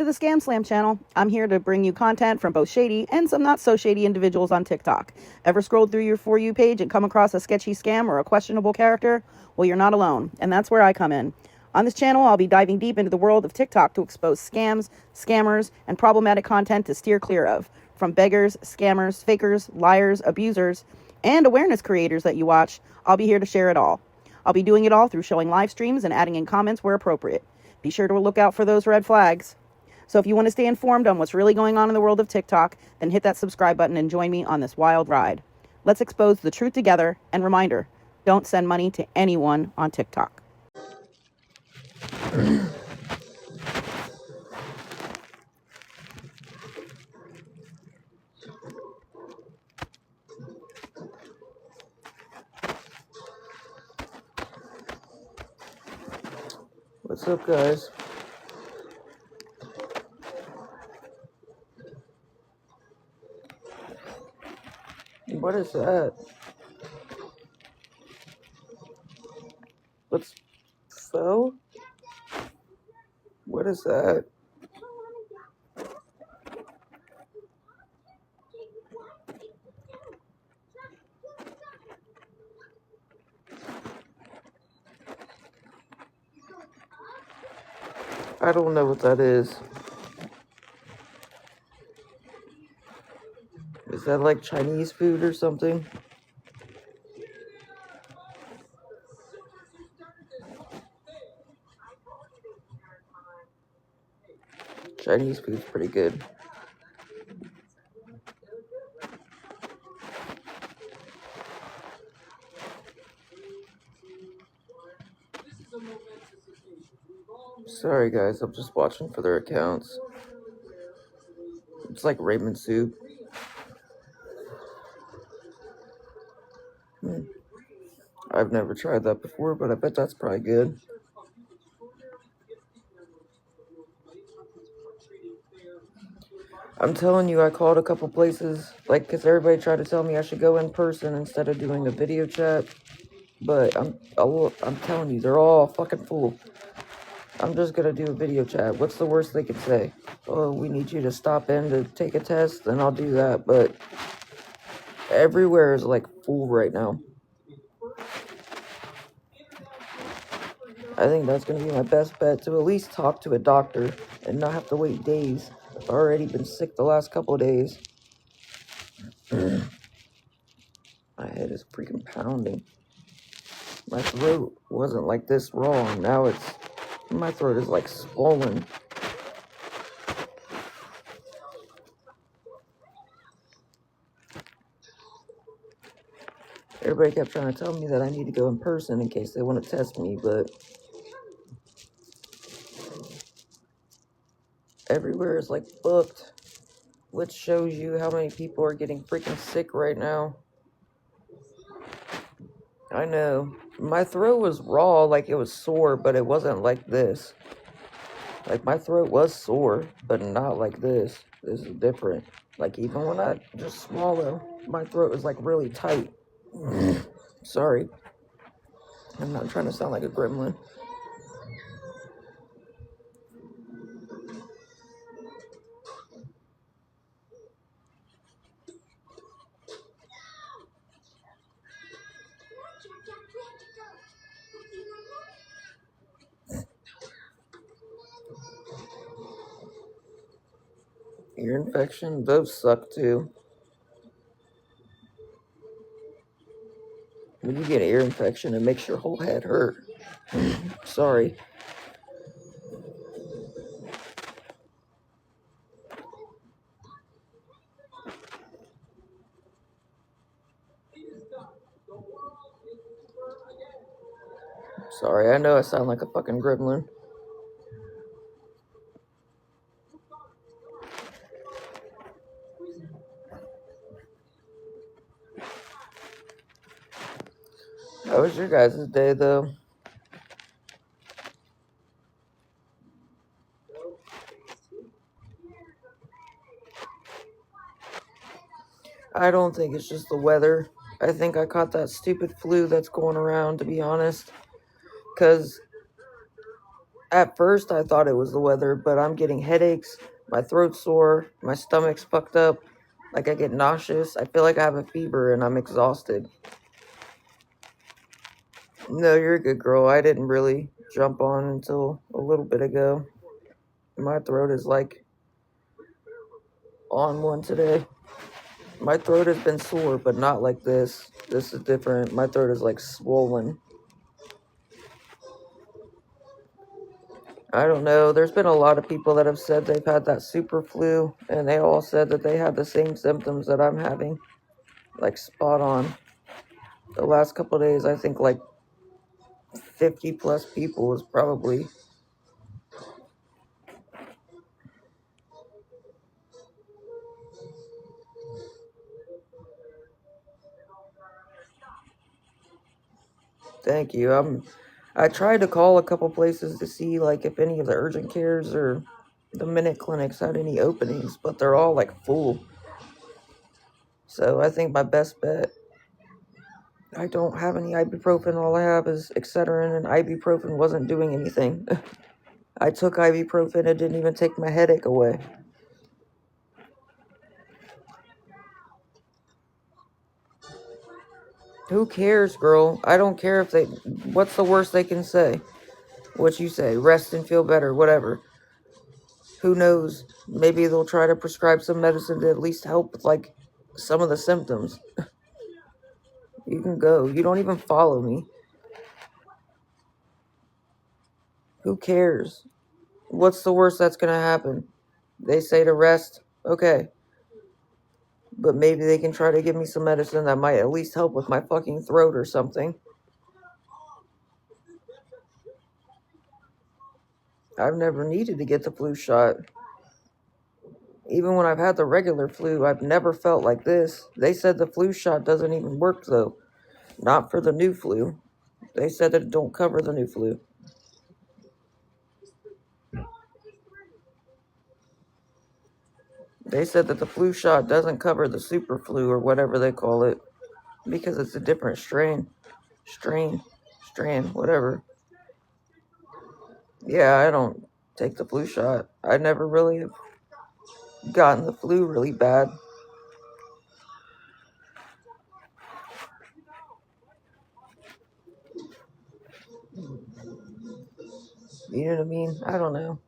to the Scam Slam channel. I'm here to bring you content from both shady and some not so shady individuals on TikTok. Ever scrolled through your For You page and come across a sketchy scam or a questionable character? Well, you're not alone, and that's where I come in. On this channel, I'll be diving deep into the world of TikTok to expose scams, scammers, and problematic content to steer clear of. From beggars, scammers, fakers, liars, abusers, and awareness creators that you watch, I'll be here to share it all. I'll be doing it all through showing live streams and adding in comments where appropriate. Be sure to look out for those red flags. So if you want to stay informed on what's really going on in the world of TikTok, then hit that subscribe button and join me on this wild ride. Let's expose the truth together, and reminder, don't send money to anyone on TikTok. What's up, guys? What is that? What's faux? What is that? I don't know what that is. Is that like Chinese food or something? Chinese food's pretty good. Sorry, guys, I'm just watching for their accounts. It's like ramen soup. I've never tried that before, but I bet that's probably good. I'm telling you, I called a couple places, like, because everybody tried to tell me I should go in person instead of doing a video chat. But I'm telling you, they're all fucking full. I'm just gonna do a video chat. What's the worst they could say? Oh, we need you to stop in to take a test, then I'll do that. But everywhere is like full right now. I think that's gonna be my best bet, to at least talk to a doctor and not have to wait days. I've already been sick the last couple of days. My head is freaking pounding. My throat wasn't like this raw. Now my throat is like swollen. Everybody kept trying to tell me that I need to go in person in case they want to test me, but everywhere is like booked, which shows you how many people are getting freaking sick right now. I know. My throat was raw, like it was sore, but it wasn't like this. Like my throat was sore, but not like this. This is different. Like even when I just swallow, my throat was like really tight. Sorry. I'm not trying to sound like a gremlin. Ear infection, those suck too. When you get an ear infection, it makes your whole head hurt. Sorry. Sorry, I know I sound like a fucking gremlin. How was your guys' day, though? I don't think it's just the weather. I think I caught that stupid flu that's going around, to be honest. Because At first, I thought it was the weather, but I'm getting headaches, my throat's sore, my stomach's fucked up, like I get nauseous. I feel like I have a fever and I'm exhausted. No, you're a good girl. I didn't really jump on until a little bit ago. My throat is like on one today. My throat has been sore, but not like this. This is different. My throat is like swollen. I don't know. There's been a lot of people that have said they've had that super flu, and they all said that they had the same symptoms that I'm having. Like spot on. The last couple of days, I think like 50 plus people was probably. Thank you. I tried to call a couple places to see like if any of the urgent cares or the minute clinics had any openings, but they're all like full. So I think my best bet. I don't have any ibuprofen. All I have is Excedrin, and ibuprofen wasn't doing anything. I took ibuprofen. It didn't even take my headache away. Who cares, girl? I don't care if they. What's the worst they can say? What you say? Rest and feel better. Whatever. Who knows? Maybe they'll try to prescribe some medicine to at least help with like some of the symptoms. You can go. You don't even follow me. Who cares? What's the worst that's gonna happen? They say to rest. Okay. But maybe they can try to give me some medicine that might at least help with my fucking throat or something. I've never needed to get the flu shot. Even when I've had the regular flu, I've never felt like this. They said the flu shot doesn't even work, though. Not for the new flu. They said that it don't cover the new flu. They said that the flu shot doesn't cover the super flu or whatever they call it. Because it's a different strand, whatever. Yeah, I don't take the flu shot. I never really have gotten the flu really bad. You know what I mean? I don't know.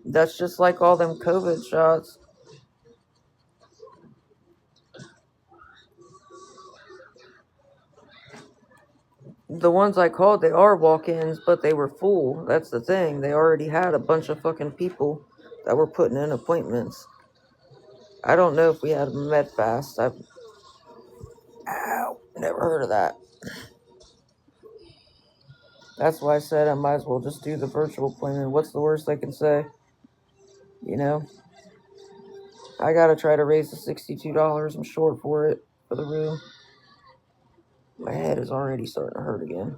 That's just like all them COVID shots. The ones I called, they are walk-ins, but they were full. That's the thing. They already had a bunch of fucking people that were putting in appointments. I don't know if we had a MedFast. I've never heard of that. That's why I said I might as well just do the virtual appointment. What's the worst they can say? You know? I gotta try to raise the $62. I'm short for it, for the room. My head is already starting to hurt again.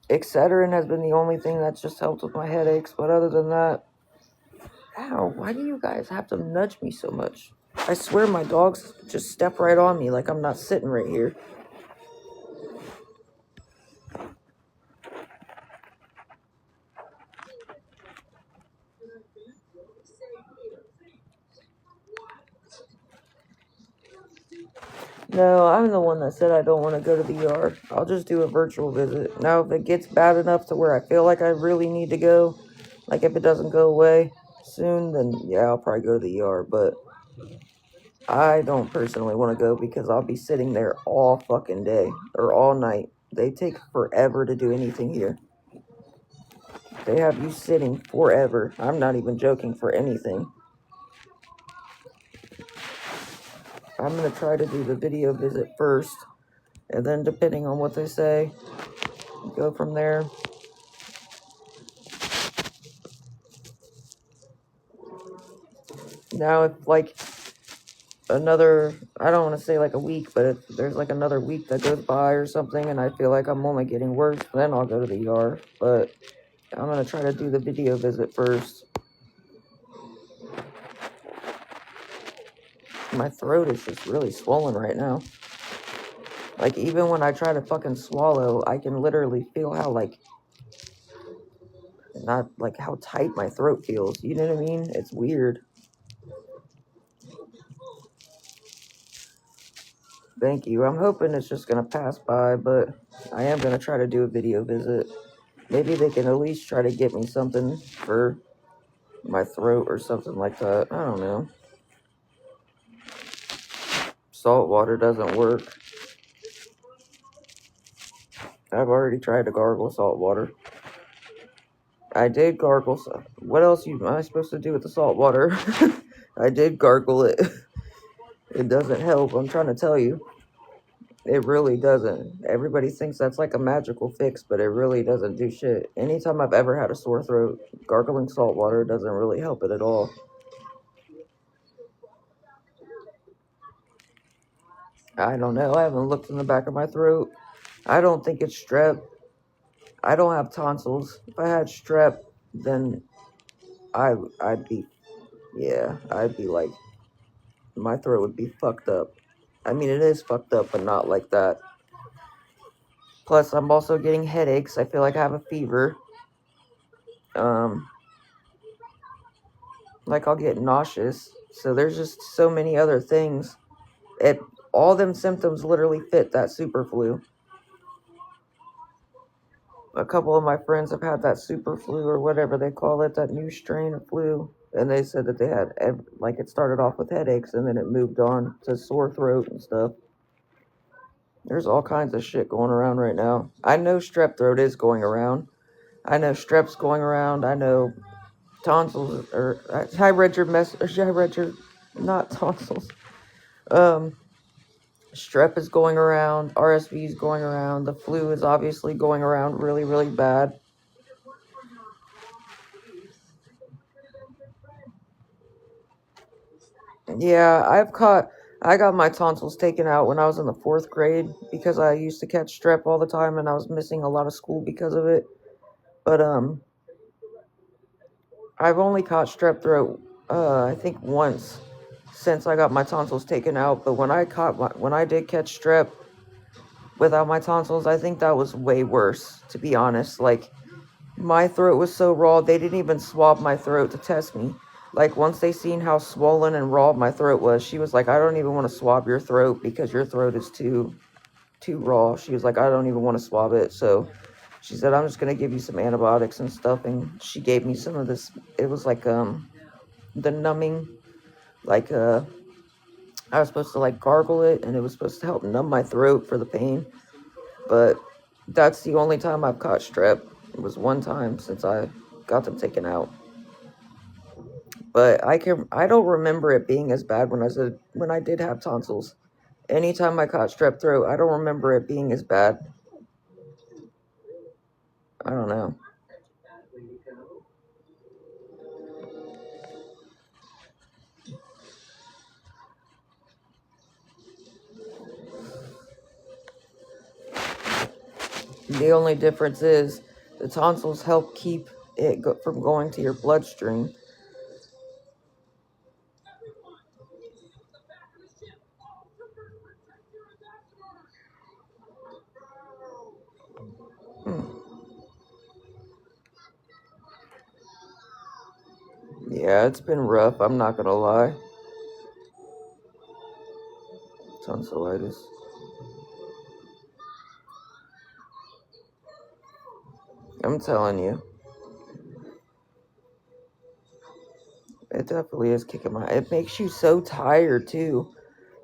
Excedrin has been the only thing that's just helped with my headaches, but other than that, ow, why do you guys have to nudge me so much? I swear my dogs just step right on me like I'm not sitting right here. No, I'm the one that said I don't want to go to the ER. I'll just do a virtual visit. Now, if it gets bad enough to where I feel like I really need to go, like if it doesn't go away soon, then yeah, I'll probably go to the ER. But I don't personally want to go because I'll be sitting there all fucking day or all night. They take forever to do anything here. They have you sitting forever. I'm not even joking for anything. I'm going to try to do the video visit first, and then depending on what they say, go from there. Now, if like another, I don't want to say like a week, but if there's like another week that goes by or something, and I feel like I'm only getting worse, then I'll go to the ER. But I'm going to try to do the video visit first. My throat is just really swollen right now. Like, even when I try to fucking swallow, I can literally feel how, like, not like how tight my throat feels. You know what I mean? It's weird. Thank you. I'm hoping it's just gonna pass by, but I am gonna try to do a video visit. Maybe they can at least try to get me something for my throat or something like that. I don't know. Salt water doesn't work. I've already tried to gargle salt water. I did gargle. What else am I supposed to do with the salt water? I did gargle it. It doesn't help. I'm trying to tell you. It really doesn't. Everybody thinks that's like a magical fix, but it really doesn't do shit. Anytime I've ever had a sore throat, gargling salt water doesn't really help it at all. I don't know. I haven't looked in the back of my throat. I don't think it's strep. I don't have tonsils. If I had strep, then I'd be like, my throat would be fucked up. I mean, it is fucked up, but not like that. Plus, I'm also getting headaches. I feel like I have a fever. Like I'll get nauseous. So there's just so many other things. All them symptoms literally fit that super flu. A couple of my friends have had that super flu or whatever they call it, that new strain of flu. And they said that they had, like, it started off with headaches and then it moved on to sore throat and stuff. There's all kinds of shit going around right now. I know strep throat is going around. I know strep's going around. I know tonsils, or I read your, not tonsils. Strep is going around. RSV is going around. The flu is obviously going around really, really bad. Yeah, I got my tonsils taken out when I was in the 4th grade because I used to catch strep all the time and I was missing a lot of school because of it. But I've only caught strep throat I think once since I got my tonsils taken out. But when I did catch strep without my tonsils, I think that was way worse, to be honest. Like, my throat was so raw, they didn't even swab my throat to test me. Like, once they seen how swollen and raw my throat was, she was like, I don't even want to swab your throat because your throat is too raw. She was like, I don't even want to swab it. So she said, I'm just going to give you some antibiotics and stuff. And she gave me some of this. It was like the numbing, like I was supposed to like gargle it and it was supposed to help numb my throat for the pain. But that's the only time I've caught strep. It was one time since I got them taken out. But I don't remember it being as bad when I did have tonsils. Anytime I caught strep throat, I don't remember it being as bad. I don't know. The only difference is the tonsils help keep it from going to your bloodstream. Yeah, it's been rough, I'm not gonna lie. Tonsillitis. I'm telling you. It definitely is kicking my... It makes you so tired, too.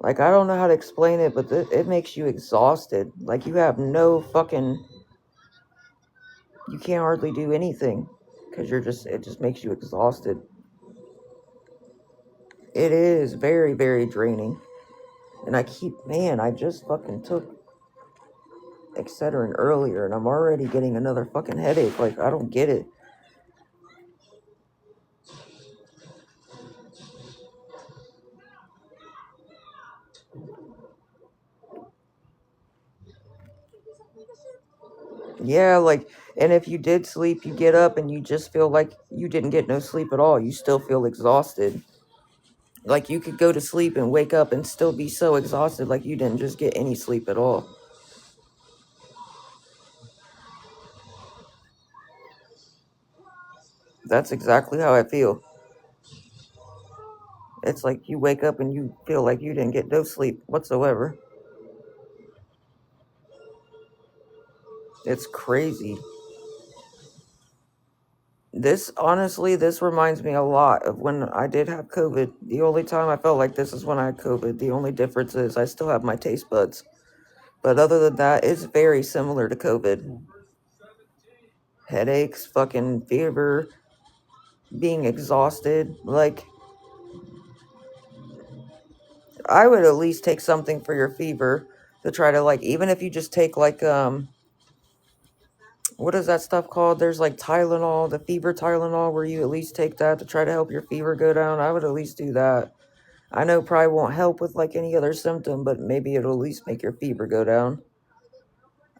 Like, I don't know how to explain it, but it makes you exhausted. Like, you have no fucking... You can't hardly do anything. Because it just makes you exhausted. It is very, very draining. And I just fucking took Excedrin earlier, and I'm already getting another fucking headache. Like, I don't get it. Yeah, like, and if you did sleep, you get up and you just feel like you didn't get no sleep at all. You still feel exhausted. Like, you could go to sleep and wake up and still be so exhausted, like you didn't just get any sleep at all. That's exactly how I feel. It's like you wake up and you feel like you didn't get no sleep whatsoever. It's crazy. This reminds me a lot of when I did have COVID. The only time I felt like this is when I had COVID. The only difference is I still have my taste buds. But other than that, it's very similar to COVID. Headaches, fucking fever, being exhausted. Like, I would at least take something for your fever to try to, like, even if you just take, like, what is that stuff called? There's, like, Tylenol, the fever Tylenol, where you at least take that to try to help your fever go down. I would at least do that. I know it probably won't help with, like, any other symptom, but maybe it'll at least make your fever go down.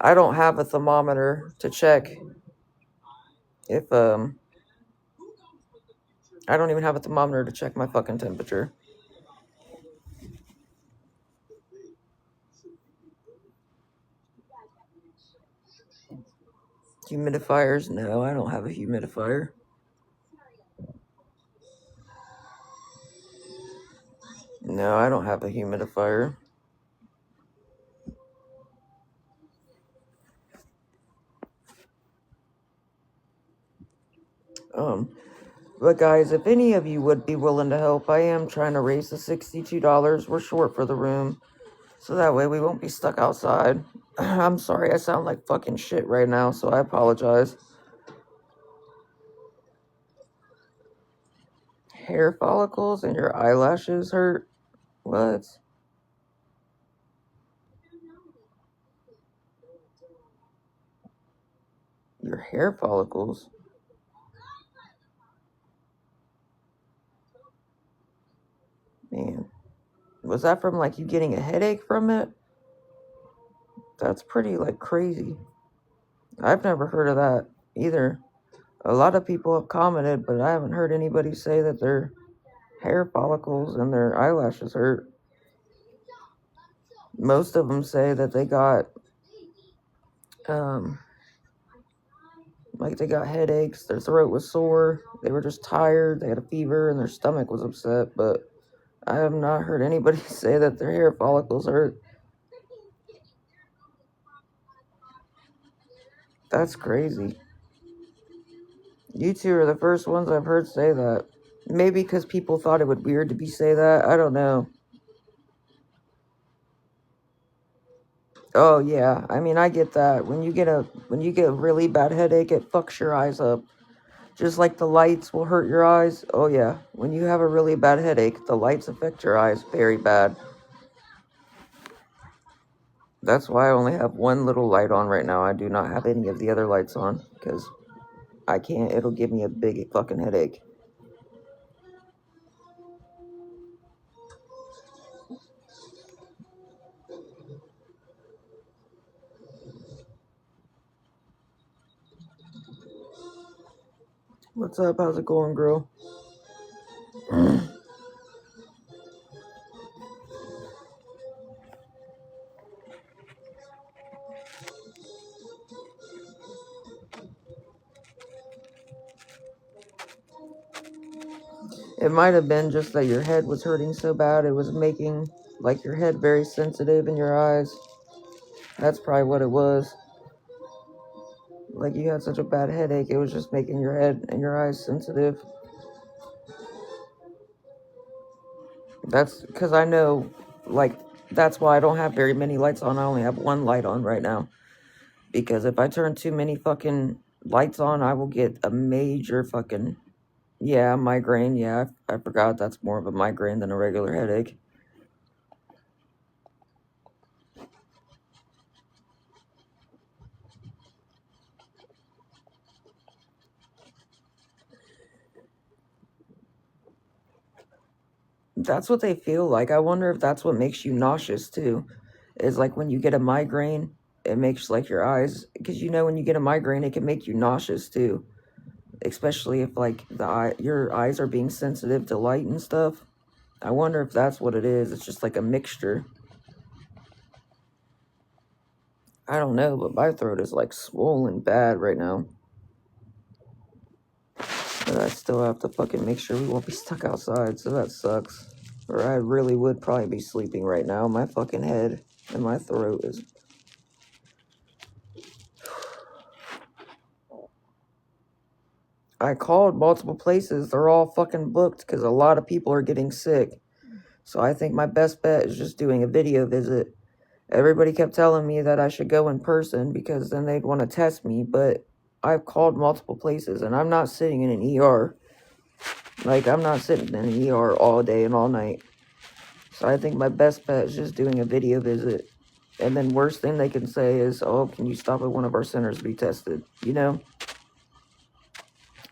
I don't have a thermometer to check if, I don't even have a thermometer to check my fucking temperature. Humidifiers? No, I don't have a humidifier. No, I don't have a humidifier. But guys, if any of you would be willing to help, I am trying to raise the $62. We're short for the room, so that way we won't be stuck outside. I'm sorry I sound like fucking shit right now, so I apologize. Hair follicles and your eyelashes hurt? What? Your hair follicles? Man. Was that from, like, you getting a headache from it? That's pretty, like, crazy. I've never heard of that either. A lot of people have commented, but I haven't heard anybody say that their hair follicles and their eyelashes hurt. Most of them say that they got, like, they got headaches, their throat was sore, they were just tired, they had a fever, and their stomach was upset, but I have not heard anybody say that their hair follicles hurt. That's crazy. You two are the first ones I've heard say that. Maybe because people thought it would weird to be say that. I don't know. Oh yeah, I mean I get that. When you get a really bad headache, it fucks your eyes up. Just like the lights will hurt your eyes. Oh yeah, when you have a really bad headache, the lights affect your eyes very bad. That's why I only have one little light on right now. I do not have any of the other lights on because I can't. It'll give me a big fucking headache. What's up? How's it going, girl? It might have been just that your head was hurting so bad, it was making, like, your head very sensitive in your eyes. That's probably what it was. Like, you had such a bad headache, it was just making your head and your eyes sensitive. That's because I know, like, that's why I don't have very many lights on. I only have one light on right now. Because if I turn too many fucking lights on, I will get a major fucking, yeah, migraine. Yeah, I forgot that's more of a migraine than a regular headache. That's what they feel like. I wonder if that's what makes you nauseous too. Is like when you get a migraine, it makes like your eyes, because you know when you get a migraine, it can make you nauseous too. Especially if like your eyes are being sensitive to light and stuff. I wonder if that's what it is. It's just like a mixture. I don't know, but my throat is like swollen bad right now. But I still have to fucking make sure we won't be stuck outside, so that sucks. Or I really would probably be sleeping right now. My fucking head and my throat is... I called multiple places. They're all fucking booked because a lot of people are getting sick. So I think my best bet is just doing a video visit. Everybody kept telling me that I should go in person because then they'd want to test me, but I've called multiple places and I'm not sitting in an ER. Like, I'm not sitting in an ER all day and all night. So I think my best bet is just doing a video visit. And then worst thing they can say is, oh, can you stop at one of our centers to be tested? You know?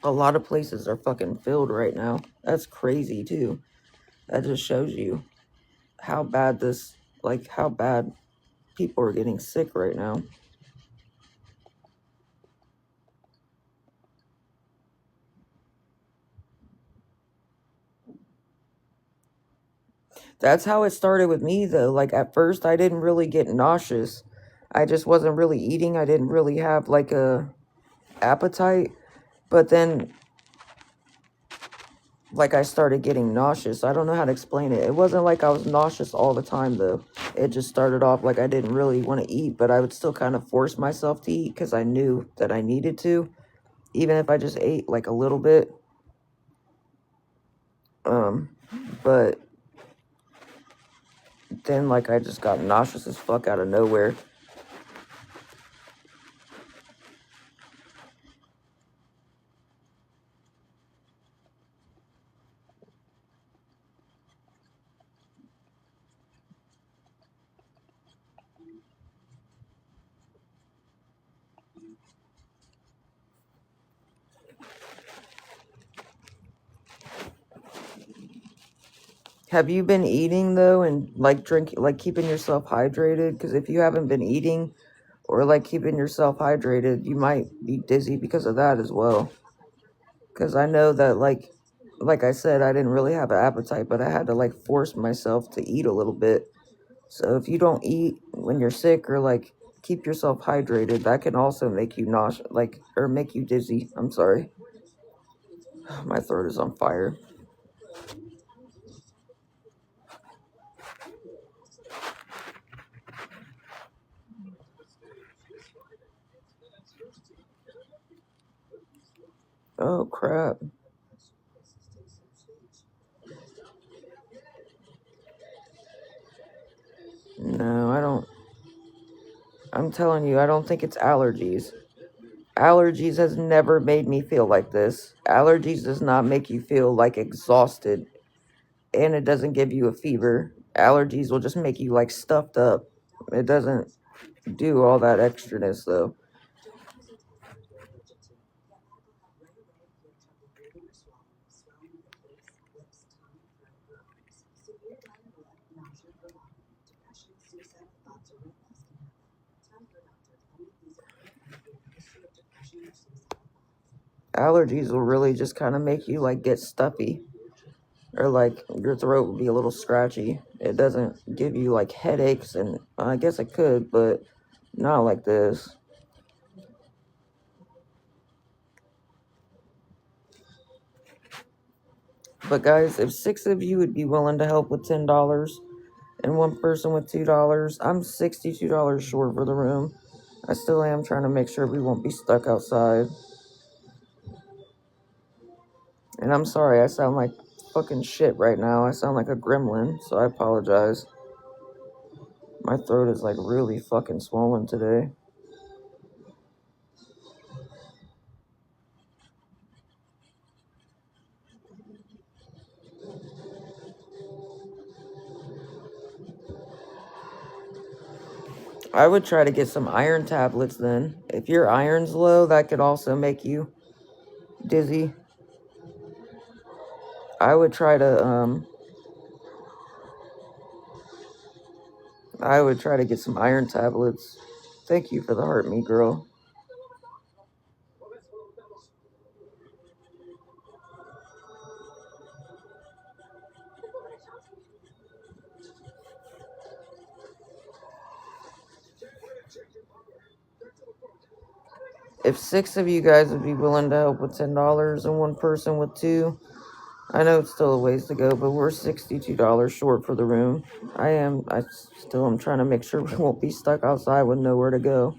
A lot of places are fucking filled right now. That's crazy, too. That just shows you how bad how bad people are getting sick right now. That's how it started with me, though. Like, at first, I didn't really get nauseous. I just wasn't really eating. I didn't really have, like, a appetite. But then, like, I started getting nauseous. I don't know how to explain it. It wasn't like I was nauseous all the time, though. It just started off like I didn't really want to eat, but I would still kind of force myself to eat because I knew that I needed to, even if I just ate, like, a little bit. But then, like, I just got nauseous as fuck out of nowhere. Have you been eating, though, and, like, keeping yourself hydrated? Because if you haven't been eating or, like, keeping yourself hydrated, you might be dizzy because of that as well. Because I know that, like I said, I didn't really have an appetite, but I had to, like, force myself to eat a little bit. So if you don't eat when you're sick or, like, keep yourself hydrated, that can also make you nauseous, like, or make you dizzy. I'm sorry. My throat is on fire. Oh, crap. No, I don't. I'm telling you, I don't think it's allergies. Allergies has never made me feel like this. Allergies does not make you feel, like, exhausted. And it doesn't give you a fever. Allergies will just make you, like, stuffed up. It doesn't do all that extraness, though. Allergies will really just kind of make you, like, get stuffy. Or, like, your throat will be a little scratchy. It doesn't give you, like, headaches, and I guess it could, but not like this. But, guys, if 6 of you would be willing to help with $10 and one person with $2, I'm $62 short for the room. I still am trying to make sure we won't be stuck outside. And I'm sorry, I sound like fucking shit right now. I sound like a gremlin, so I apologize. My throat is, like, really fucking swollen today. I would try to get some iron tablets then. If your iron's low, that could also make you dizzy. I would try to get some iron tablets. Thank you for the heart, me girl. if 6 of you guys would be willing to help with $10 and one person with 2, I know it's still a ways to go, but we're $62 short for the room. I still am trying to make sure we won't be stuck outside with nowhere to go.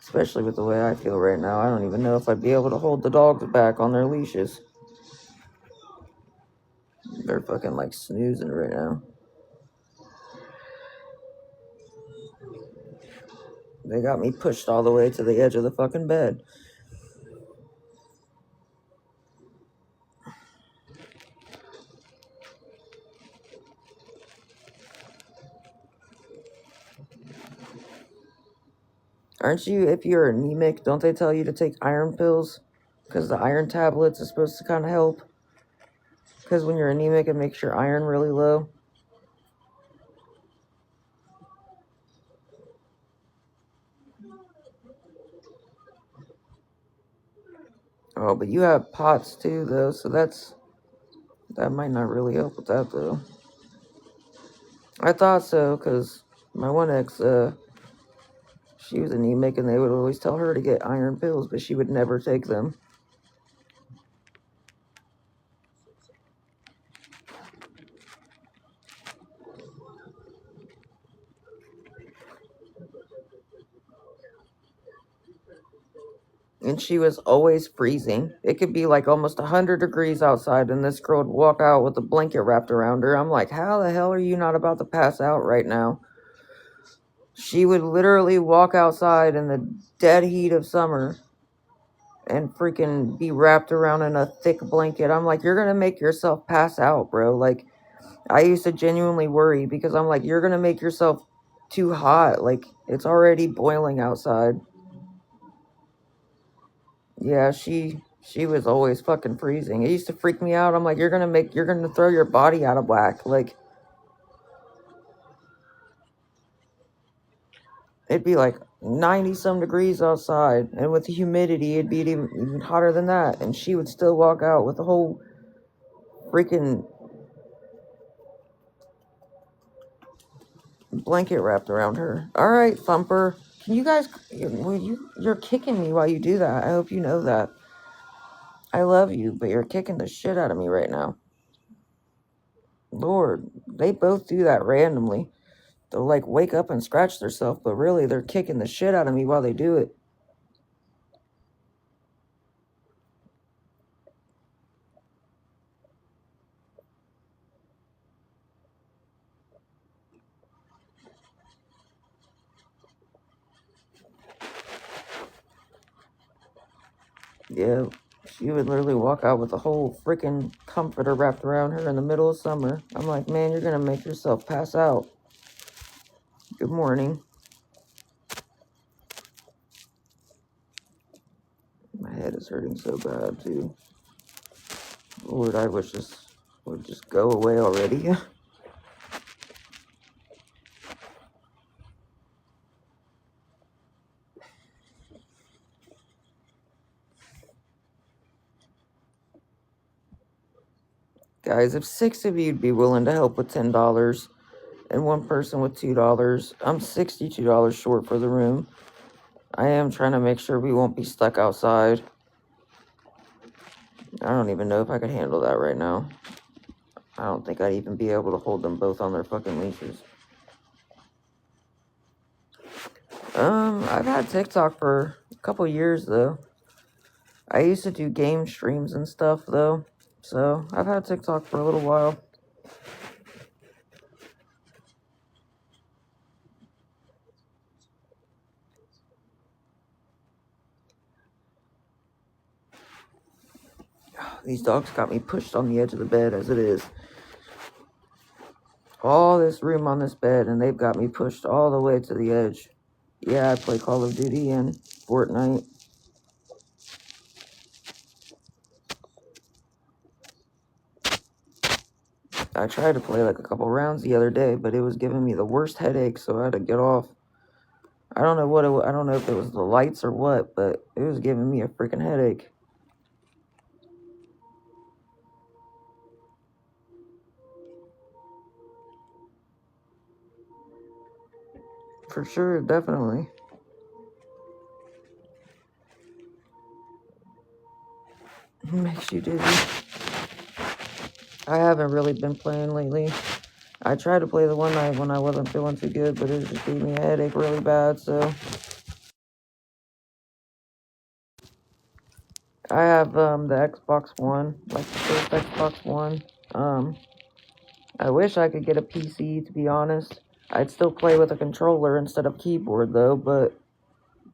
Especially with the way I feel right now. I don't even know if I'd be able to hold the dogs back on their leashes. They're fucking like snoozing right now. They got me pushed all the way to the edge of the fucking bed. Aren't you, if you're anemic, don't they tell you to take iron pills? Because the iron tablets are supposed to kind of help. Because when you're anemic, it makes your iron really low. Oh, but you have POTS too, though, so that might not really help with that, though. I thought so, because my one ex, she was anemic, and they would always tell her to get iron pills, but she would never take them. And she was always freezing. It could be like almost 100 degrees outside, and this girl would walk out with a blanket wrapped around her. I'm like, how the hell are you not about to pass out right now? She would literally walk outside in the dead heat of summer and freaking be wrapped around in a thick blanket. I'm like, you're gonna make yourself pass out, bro. Like, I used to genuinely worry because I'm like, you're gonna make yourself too hot. Like, it's already boiling outside. Yeah, she was always fucking freezing. It used to freak me out. I'm like, you're gonna throw your body out of whack. Like, it'd be like 90 some degrees outside, and with the humidity, it'd be even hotter than that. And she would still walk out with a whole freaking blanket wrapped around her. All right, Thumper. Can you guys? You're kicking me while you do that. I hope you know that. I love you, but you're kicking the shit out of me right now. Lord, they both do that randomly. They'll like wake up and scratch themselves, but really they're kicking the shit out of me while they do it. Yeah, she would literally walk out with a whole freaking comforter wrapped around her in the middle of summer. I'm like, man, you're gonna make yourself pass out. Good morning. My head is hurting so bad too. Lord, I wish this would just go away already. Guys, if 6 of you'd be willing to help with $10 and one person with $2, I'm $62 short for the room. I am trying to make sure we won't be stuck outside. I don't even know if I could handle that right now. I don't think I'd even be able to hold them both on their fucking leashes. I've had TikTok for a couple years, though. I used to do game streams and stuff, though. So, I've had TikTok for a little while. These dogs got me pushed on the edge of the bed as it is. All this room on this bed, and they've got me pushed all the way to the edge. Yeah, I play Call of Duty and Fortnite. I tried to play like a couple rounds the other day, but it was giving me the worst headache, so I had to get off. I don't know I don't know if it was the lights or what, but it was giving me a freaking headache. For sure, definitely. Makes you dizzy. I haven't really been playing lately. I tried to play the one night when I wasn't feeling too good, but it just gave me a headache really bad, so. I have the Xbox One, like the first Xbox One. I wish I could get a PC, to be honest. I'd still play with a controller instead of keyboard though, but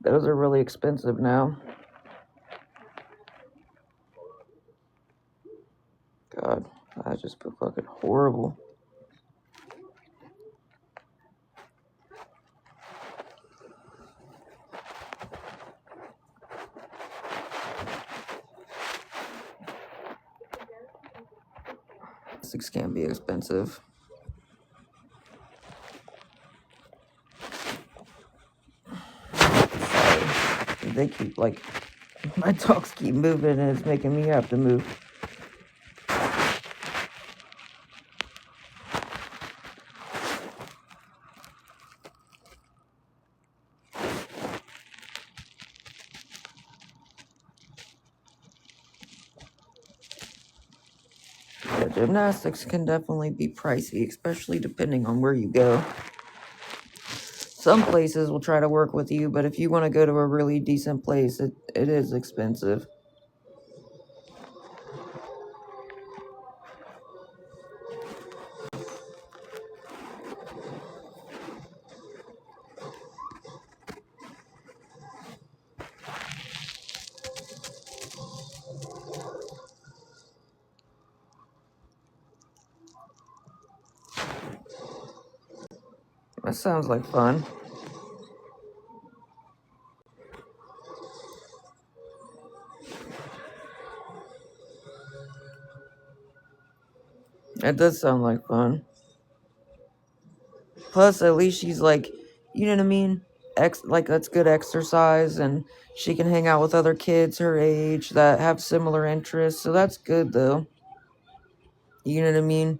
those are really expensive now. God, I just feel fucking horrible. Six can be expensive. Sorry. They keep, like, my dogs keep moving and it's making me have to move. Yeah, gymnastics can definitely be pricey, especially depending on where you go. Some places will try to work with you, but if you want to go to a really decent place, it is expensive. That sounds like fun. That does sound like fun. Plus, at least she's like, you know what I mean? Like, that's good exercise, and she can hang out with other kids her age that have similar interests, so that's good, though. You know what I mean?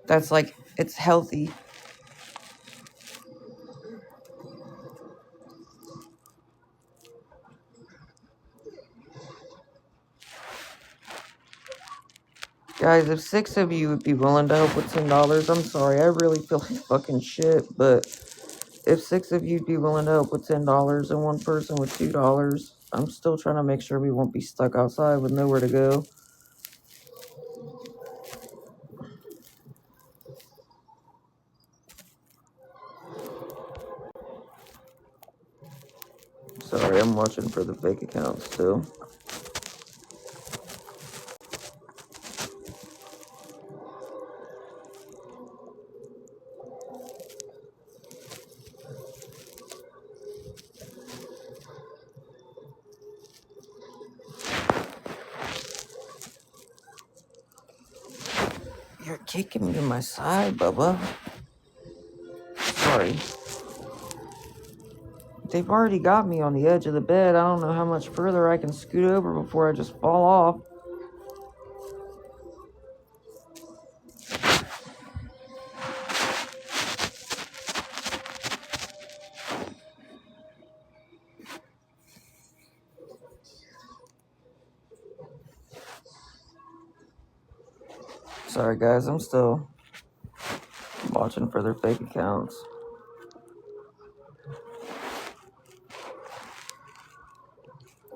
That's like, it's healthy. Guys, if 6 of you would be willing to help with $10, I'm sorry, I really feel like fucking shit, but if 6 of you'd be willing to help with $10 and one person with $2, I'm still trying to make sure we won't be stuck outside with nowhere to go. Sorry, I'm watching for the fake accounts still. You're kicking me in my side, Bubba. Sorry. They've already got me on the edge of the bed. I don't know how much further I can scoot over before I just fall off. Sorry, guys. I'm still watching for their fake accounts.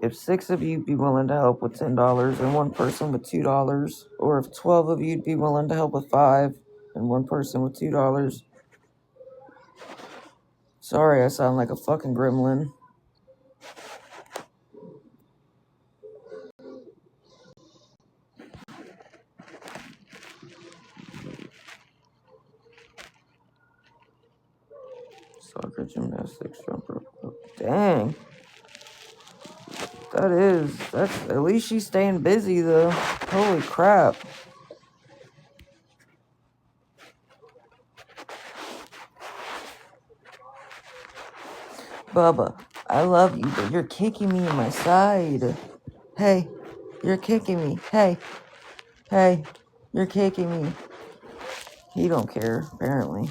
If 6 of you'd be willing to help with $10 and one person with $2, or if 12 of you'd be willing to help with $5 and one person with $2. Sorry, I sound like a fucking gremlin. Soccer, gymnastics, jumper. Dang. That's, at least she's staying busy though. Holy crap. Bubba, I love you, but you're kicking me in my side. Hey, you're kicking me. Hey, you're kicking me. He don't care, apparently.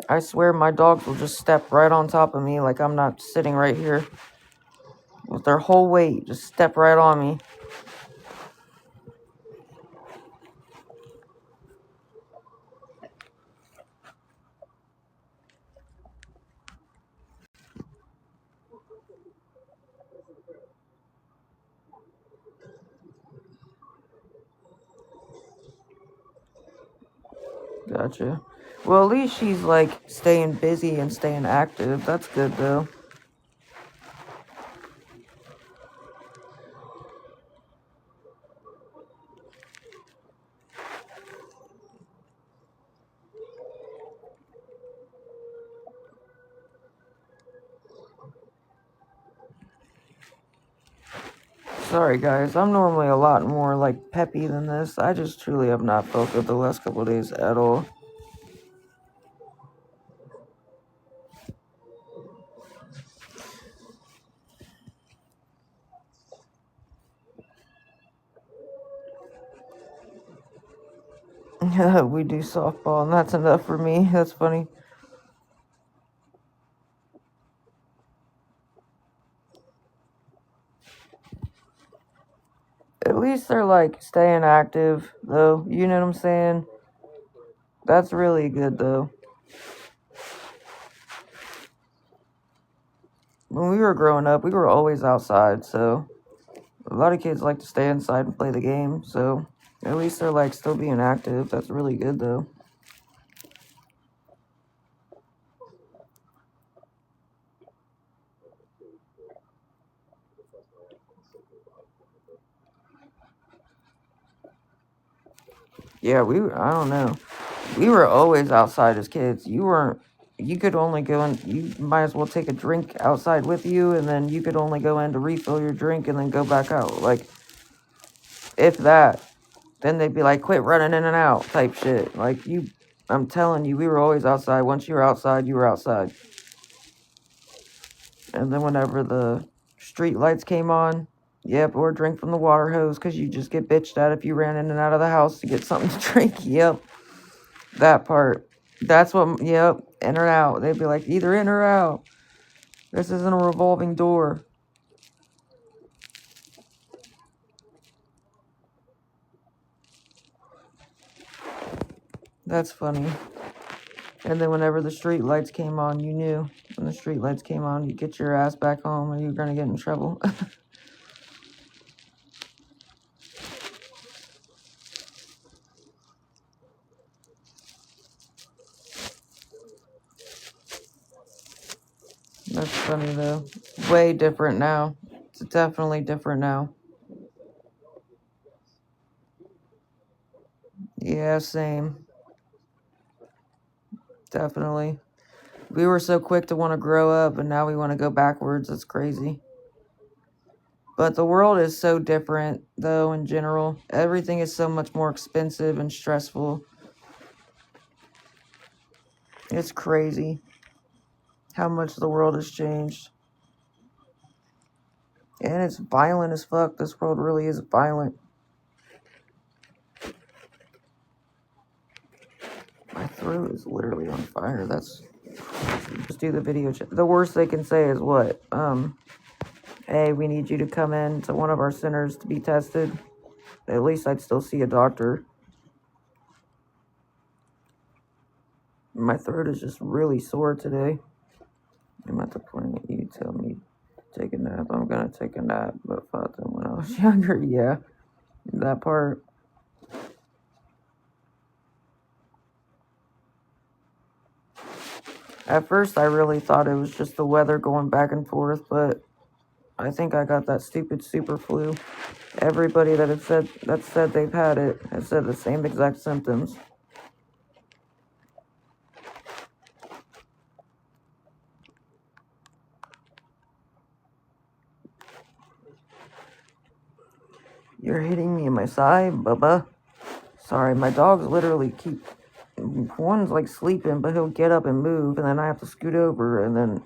I swear my dogs will just step right on top of me like I'm not sitting right here. With their whole weight, just step right on me. Gotcha. Well, at least she's like staying busy and staying active. That's good though. Sorry guys, I'm normally a lot more like peppy than this. I just truly have not felt good the last couple of days at all. We do softball, and that's enough for me. That's funny. At least they're like staying active, though. You know what I'm saying? That's really good, though. When we were growing up, we were always outside, so a lot of kids like to stay inside and play the game, so at least they're like still being active. That's really good, though. Yeah, I don't know. We were always outside as kids. You could only go in, you might as well take a drink outside with you, and then you could only go in to refill your drink and then go back out. Like, if that, then they'd be like, quit running in and out type shit. Like, I'm telling you, we were always outside. Once you were outside, you were outside. And then whenever the street lights came on, yep, or drink from the water hose, because you just get bitched at if you ran in and out of the house to get something to drink. Yep, that part. That's what, yep, in or out. They'd be like, either in or out. This isn't a revolving door. That's funny. And then whenever the street lights came on, you knew when the street lights came on, you get your ass back home or you're going to get in trouble. That's funny though. Way different now. It's definitely different now. Yeah, same. Definitely. We were so quick to want to grow up and now we want to go backwards. It's crazy. But the world is so different though in general. Everything is so much more expensive and stressful. It's crazy how much the world has changed. And it's violent as fuck. This world really is violent. My throat is literally on fire. That's just do the video chat. The worst they can say is what? Hey, we need you to come in to one of our centers to be tested. At least I'd still see a doctor. My throat is just really sore today. I'm at the point you tell me take a nap. I'm gonna take a nap, but fuck them when I was younger. Yeah, that part. At first, I really thought it was just the weather going back and forth, but I think I got that stupid super flu. Everybody that said they've had it has said the same exact symptoms. You're hitting me in my side, Bubba. Sorry, my dogs literally keep... One's like sleeping, but he'll get up and move, and then I have to scoot over, and then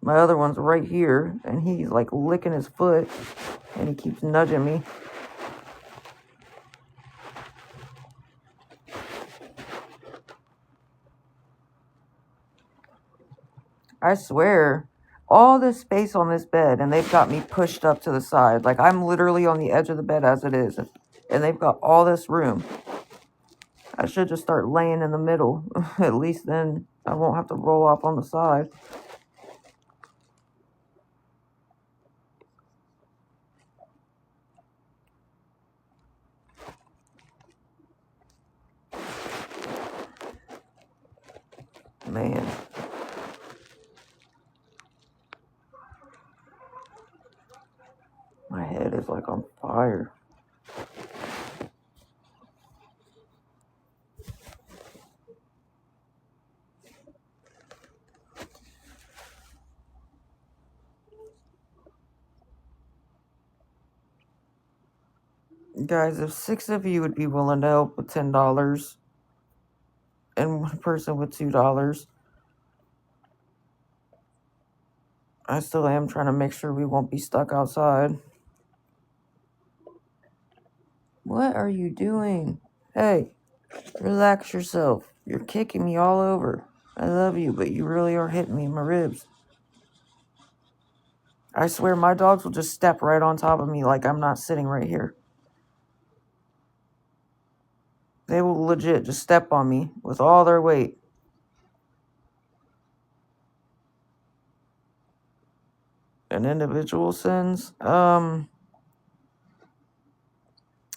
my other one's right here, and he's like licking his foot, and he keeps nudging me. I swear, all this space on this bed, and they've got me pushed up to the side. Like, I'm literally on the edge of the bed as it is, and they've got all this room. I should just start laying in the middle. At least then I won't have to roll off on the side. Man. My head is like on fire. Guys, if 6 of you would be willing to help with $10 and one person with $2, I still am trying to make sure we won't be stuck outside. What are you doing? Hey, relax yourself. You're kicking me all over. I love you, but you really are hitting me in my ribs. I swear my dogs will just step right on top of me like I'm not sitting right here. They will legit just step on me with all their weight. An individual sends?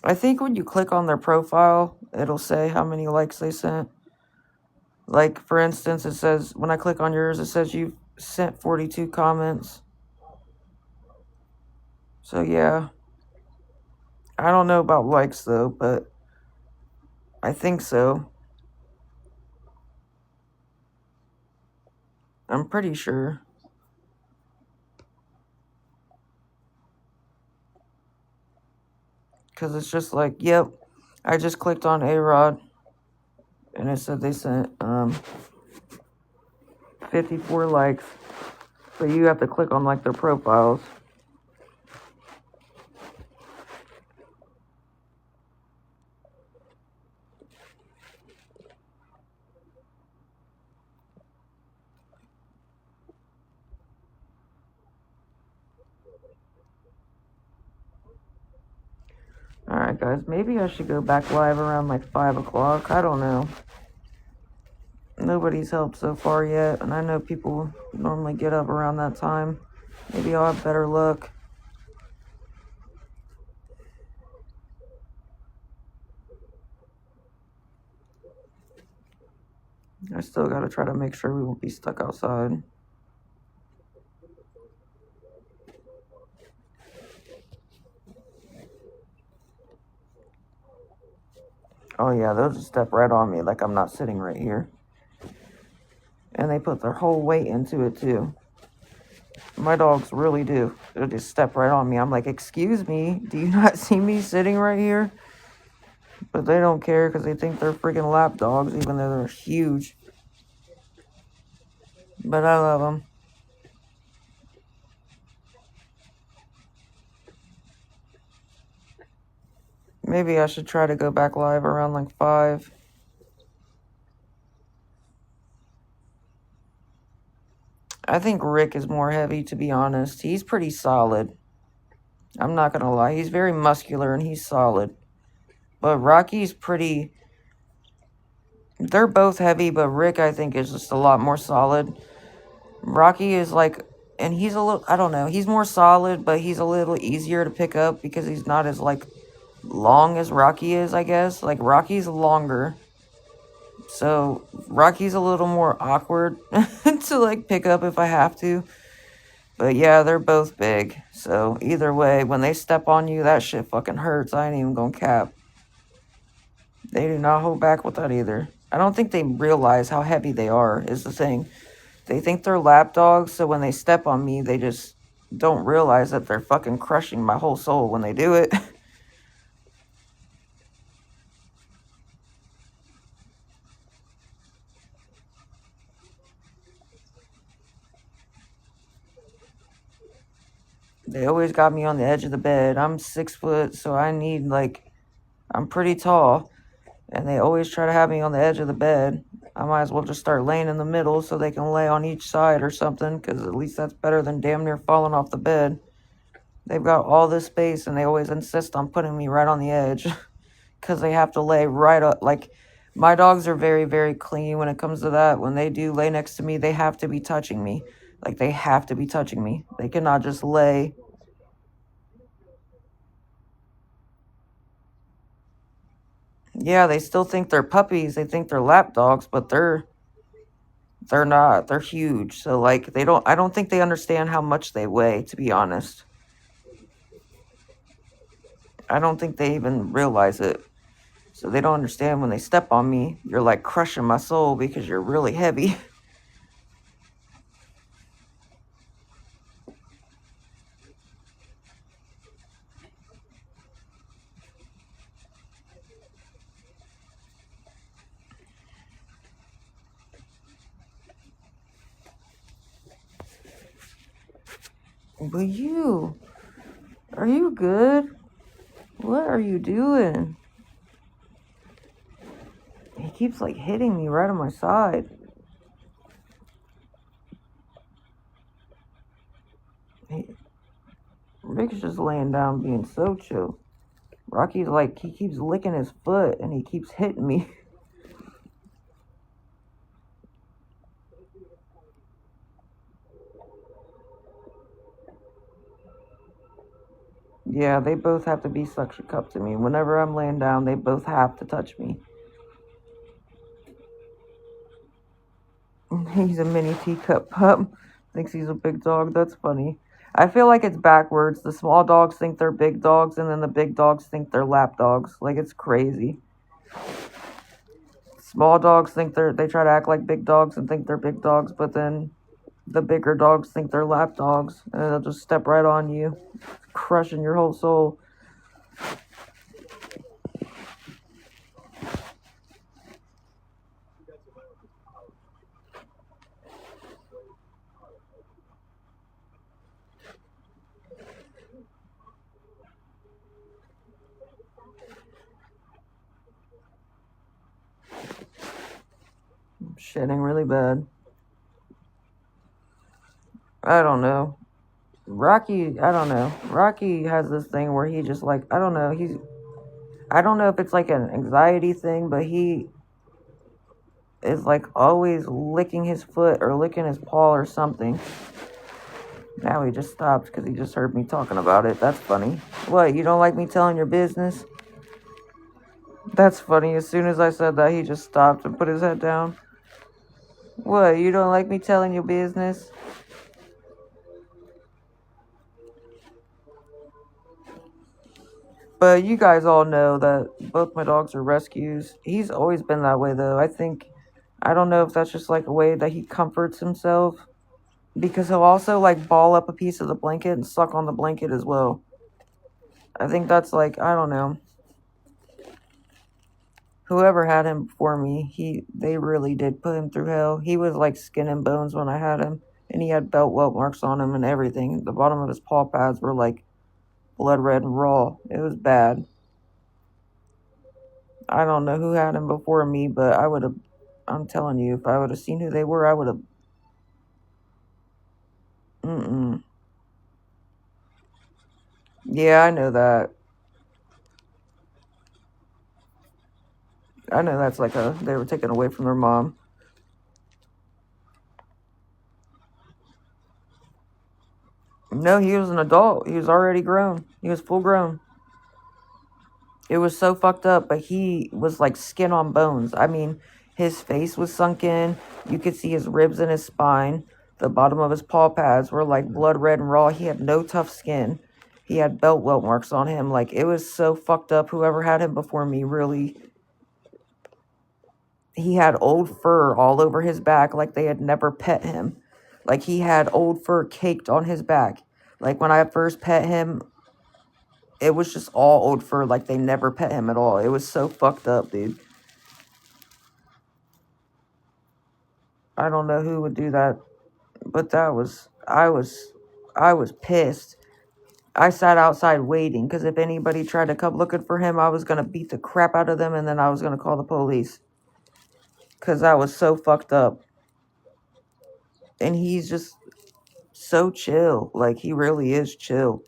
I think when you click on their profile, it'll say how many likes they sent. Like, for instance, it says, when I click on yours, it says you've sent 42 comments. So, yeah. I don't know about likes, though, but I think so. I'm pretty sure. Because it's just like, yep, I just clicked on A-Rod, and it said they sent 54 likes. So you have to click on, like, their profiles. Alright, guys, maybe I should go back live around, like, 5 o'clock. I don't know. Nobody's helped so far yet, and I know people normally get up around that time. Maybe I'll have better luck. I still gotta try to make sure we won't be stuck outside. Oh yeah, they'll just step right on me like I'm not sitting right here. And they put their whole weight into it too. My dogs really do. They'll just step right on me. I'm like, excuse me, do you not see me sitting right here? But they don't care because they think they're freaking lap dogs, even though they're huge. But I love them. Maybe I should try to go back live around like 5. I think Rick is more heavy, to be honest. He's pretty solid. I'm not going to lie. He's very muscular and he's solid. But Rocky's pretty... They're both heavy, but Rick, I think, is just a lot more solid. Rocky is like... And he's a little... I don't know. He's more solid, but he's a little easier to pick up because he's not as, like, long as Rocky is, I guess. Like, Rocky's longer. So, Rocky's a little more awkward to, like, pick up if I have to. But, yeah, they're both big. So, either way, when they step on you, that shit fucking hurts. I ain't even gonna cap. They do not hold back with that either. I don't think they realize how heavy they are, is the thing. They think they're lap dogs, so when they step on me, they just don't realize that they're fucking crushing my whole soul when they do it. They always got me on the edge of the bed. I'm 6 foot, so I need, like, I'm pretty tall. And they always try to have me on the edge of the bed. I might as well just start laying in the middle so they can lay on each side or something, because at least that's better than damn near falling off the bed. They've got all this space, and they always insist on putting me right on the edge because they have to lay right up. Like, my dogs are very, very clingy when it comes to that. When they do lay next to me, they have to be touching me. Like, they have to be touching me. They cannot just lay. Yeah, they still think they're puppies. They think they're lap dogs, but they're not. They're huge. So, like, I don't think they understand how much they weigh, to be honest. I don't think they even realize it. So they don't understand when they step on me, you're like crushing my soul because you're really heavy. But are you good? What are you doing? He keeps like hitting me right on my side. Rick's just laying down being so chill. Rocky's like, he keeps licking his foot and he keeps hitting me. Yeah, they both have to be suction cupped to me. Whenever I'm laying down, they both have to touch me. He's a mini teacup pup. Thinks he's a big dog. That's funny. I feel like it's backwards. The small dogs think they're big dogs, and then the big dogs think they're lap dogs. Like, it's crazy. Small dogs think they try to act like big dogs and think they're big dogs, but then the bigger dogs think they're lap dogs, and they'll just step right on you, crushing your whole soul. I'm shitting really bad. I don't know. Rocky, I don't know. Rocky has this thing where he just like, I don't know. I don't know if it's like an anxiety thing, but he is like always licking his foot or licking his paw or something. Now he just stopped because he just heard me talking about it. That's funny. What, you don't like me telling your business? That's funny. As soon as I said that, he just stopped and put his head down. What, you don't like me telling your business? But you guys all know that both my dogs are rescues. He's always been that way, though. I don't know if that's just like a way that he comforts himself. Because he'll also like ball up a piece of the blanket and suck on the blanket as well. I think that's like, I don't know. Whoever had him before me, they really did put him through hell. He was like skin and bones when I had him. And he had belt welt marks on him and everything. The bottom of his paw pads were like blood red and raw. It was bad. I don't know who had him before me, but I'm telling you, if I would have seen who they were, I would have. Yeah, I know that. I know that's like they were taken away from their mom. No, he was an adult. He was already grown. He was full grown. It was so fucked up, but he was like skin on bones. I mean, his face was sunk in. You could see his ribs and his spine. The bottom of his paw pads were like blood red and raw. He had no tough skin. He had belt welt marks on him. Like, it was so fucked up. Whoever had him before me really... He had old fur all over his back like they had never pet him. Like, he had old fur caked on his back. Like, when I first pet him, it was just all old fur, like they never pet him at all. It was so fucked up, dude. I don't know who would do that, but I was pissed. I sat outside waiting, because if anybody tried to come looking for him, I was going to beat the crap out of them, and then I was going to call the police. because that was so fucked up. And he's just so chill. Like, he really is chill.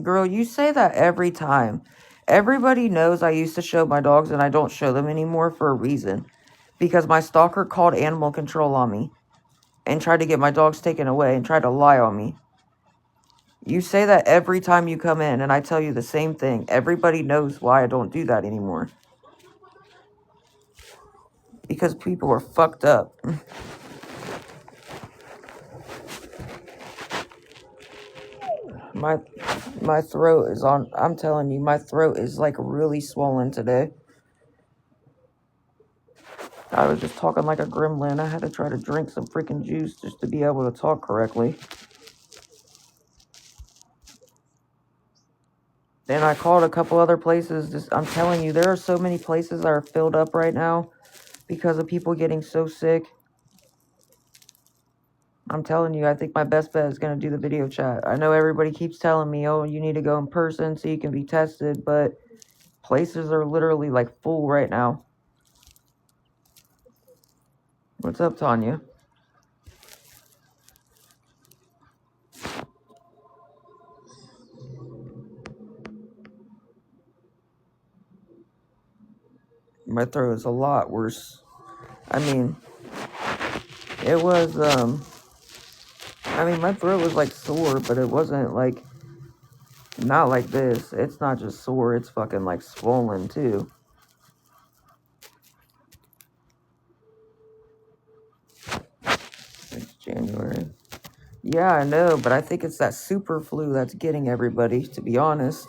Girl, you say that every time. Everybody knows I used to show my dogs and I don't show them anymore for a reason. Because my stalker called animal control on me and tried to get my dogs taken away and tried to lie on me. You say that every time you come in and I tell you the same thing. Everybody knows why I don't do that anymore. Because people are fucked up. My throat is on. I'm telling you, my throat is like really swollen today. I was just talking like a gremlin. I had to try to drink some freaking juice just to be able to talk correctly. Then I called a couple other places. I'm telling you, there are so many places that are filled up right now because of people getting so sick. I'm telling you, I think my best bet is going to do the video chat. I know everybody keeps telling me, oh, you need to go in person so you can be tested, but places are literally like full right now. What's up, Tanya? My throat is a lot worse. I mean, it was, my throat was like sore, but it wasn't like, not like this. It's not just sore, it's fucking like swollen too. It's January. Yeah, I know, but I think it's that super flu that's getting everybody, to be honest.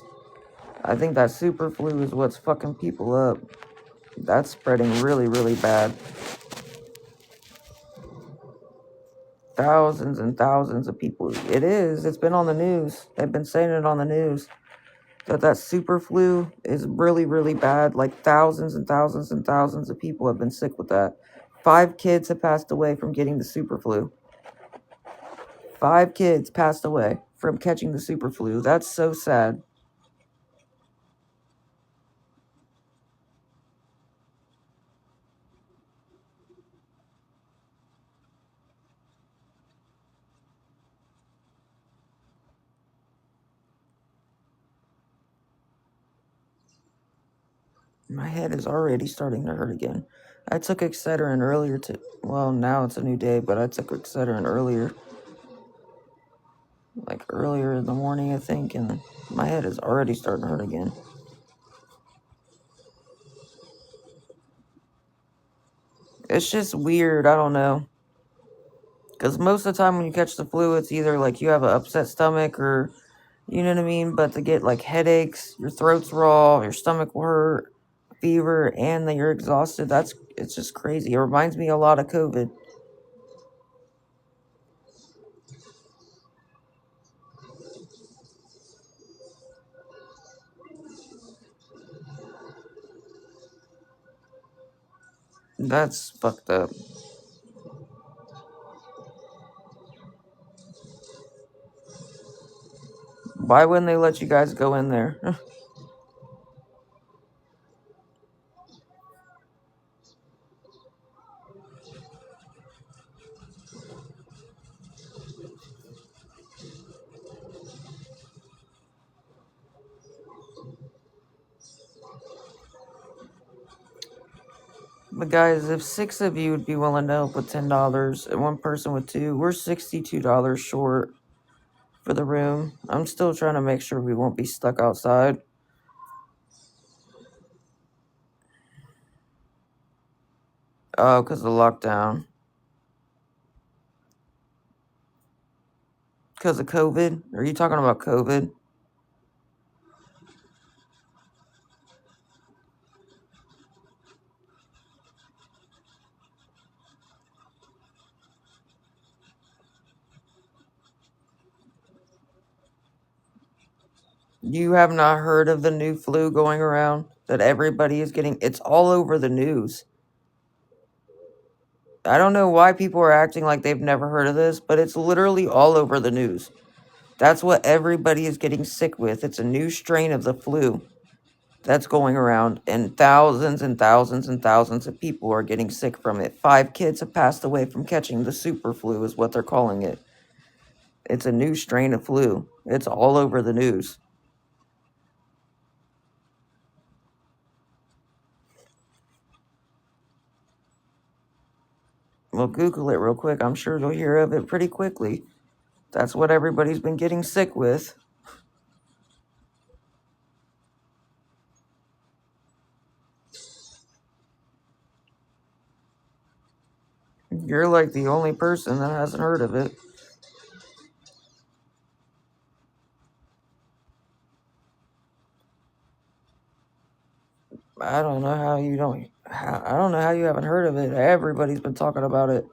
I think that super flu is what's fucking people up. That's spreading really, really bad. Thousands and thousands of people. It is. It's been on the news. They've been saying it on the news. That super flu is really, really bad. Like thousands and thousands and thousands of people have been sick with that. 5 kids have passed away from getting the super flu. 5 kids passed away from catching the super flu. That's so sad. My head is already starting to hurt again. I took Excedrin earlier well, now it's a new day, but I took Excedrin earlier. Like earlier in the morning, I think, and my head is already starting to hurt again. It's just weird, I don't know. Because most of the time when you catch the flu, it's either like you have an upset stomach or, you know what I mean? But to get like headaches, your throat's raw, your stomach will hurt, fever, and then you're exhausted, it's just crazy. It reminds me a lot of COVID. That's fucked up. Why wouldn't they let you guys go in there? But guys, if 6 of you would be willing to help with $10 and one person with 2, we're $62 short for the room. I'm still trying to make sure we won't be stuck outside. Oh, because of the lockdown. Because of COVID? Are you talking about COVID? You have not heard of the new flu going around that everybody is getting? It's all over the news. I don't know why people are acting like they've never heard of this, but it's literally all over the news. That's what everybody is getting sick with. It's a new strain of the flu that's going around, and thousands and thousands and thousands of people are getting sick from it. 5 kids have passed away from catching the super flu, is what they're calling it. It's a new strain of flu. It's all over the news. Well, Google it real quick. I'm sure you'll hear of it pretty quickly. That's what everybody's been getting sick with. You're like the only person that hasn't heard of it. I don't know how you don't. I don't know how you haven't heard of it. Everybody's been talking about it.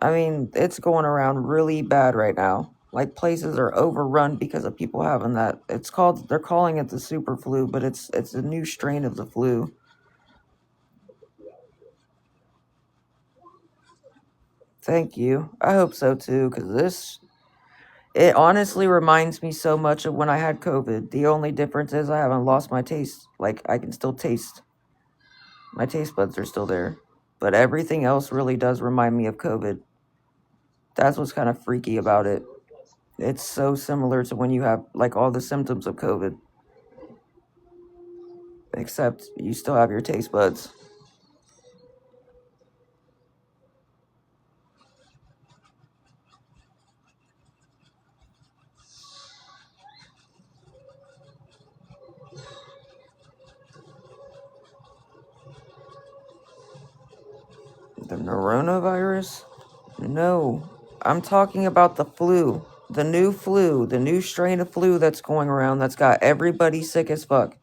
I mean, it's going around really bad right now. Like, places are overrun because of people having that. They're calling it the super flu, but it's a new strain of the flu. Thank you. I hope so too, because it honestly reminds me so much of when I had COVID. The only difference is I haven't lost my taste. Like, I can still taste. My taste buds are still there. But everything else really does remind me of COVID. That's what's kind of freaky about it. It's so similar to when you have, like, all the symptoms of COVID. Except you still have your taste buds. The coronavirus? No. I'm talking about the flu. The new strain of flu that's going around that's got everybody sick as fuck.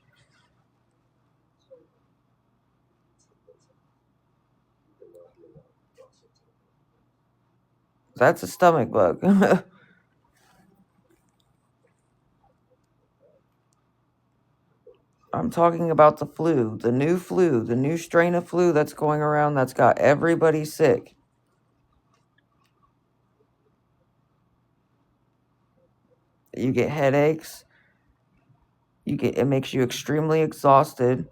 That's a stomach bug. I'm talking about the flu, the new strain of flu that's going around that's got everybody sick. You get headaches. It makes you extremely exhausted.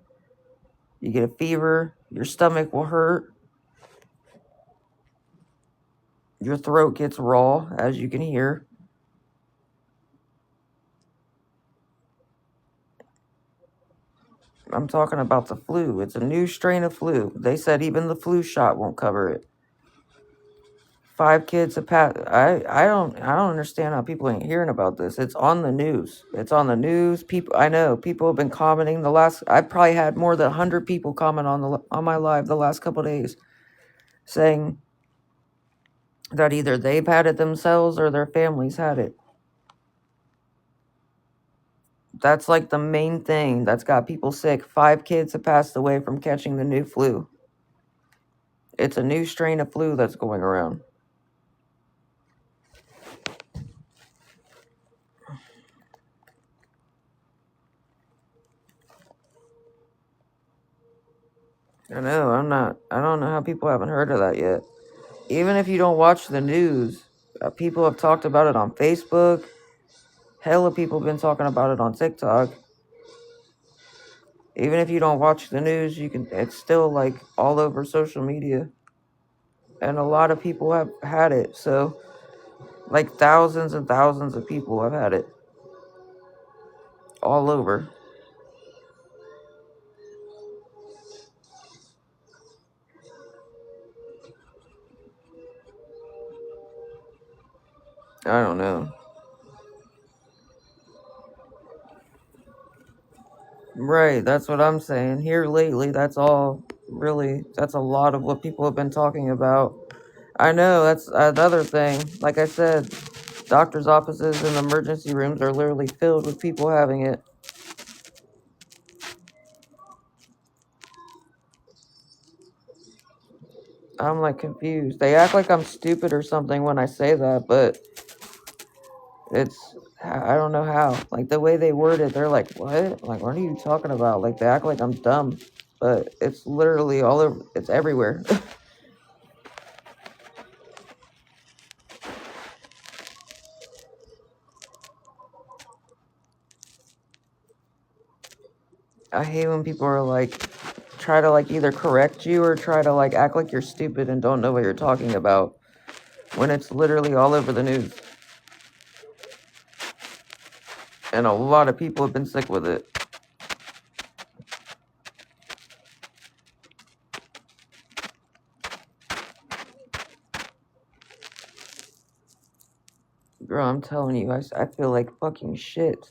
You get a fever, your stomach will hurt. Your throat gets raw, as you can hear. I'm talking about the flu. It's a new strain of flu. They said even the flu shot won't cover it. 5 kids have passed. I don't understand how people ain't hearing about this. It's on the news. It's on the news. I know people have been commenting. I've probably had more than 100 people comment on my live the last couple of days, saying that either they've had it themselves or their families had it. That's like the main thing that's got people sick. 5 kids have passed away from catching the new flu. It's a new strain of flu that's going around. I know, I don't know how people haven't heard of that yet. Even if you don't watch the news, people have talked about it on Facebook. Hella people have been talking about it on TikTok. Even if you don't watch the news, it's still like all over social media. And a lot of people have had it. So, like, thousands and thousands of people have had it. All over. I don't know. Right, that's what I'm saying. Here lately, that's a lot of what people have been talking about. I know, that's another thing. Like I said, doctors' offices and emergency rooms are literally filled with people having it. I'm like confused. They act like I'm stupid or something when I say that, but I don't know how. Like, the way they word it, they're like, what? Like, what are you talking about? Like, they act like I'm dumb, but it's literally all over, it's everywhere. I hate when people are like, try to like either correct you or try to like act like you're stupid and don't know what you're talking about when it's literally all over the news. And a lot of people have been sick with it. Girl, I'm telling you, I feel like fucking shit.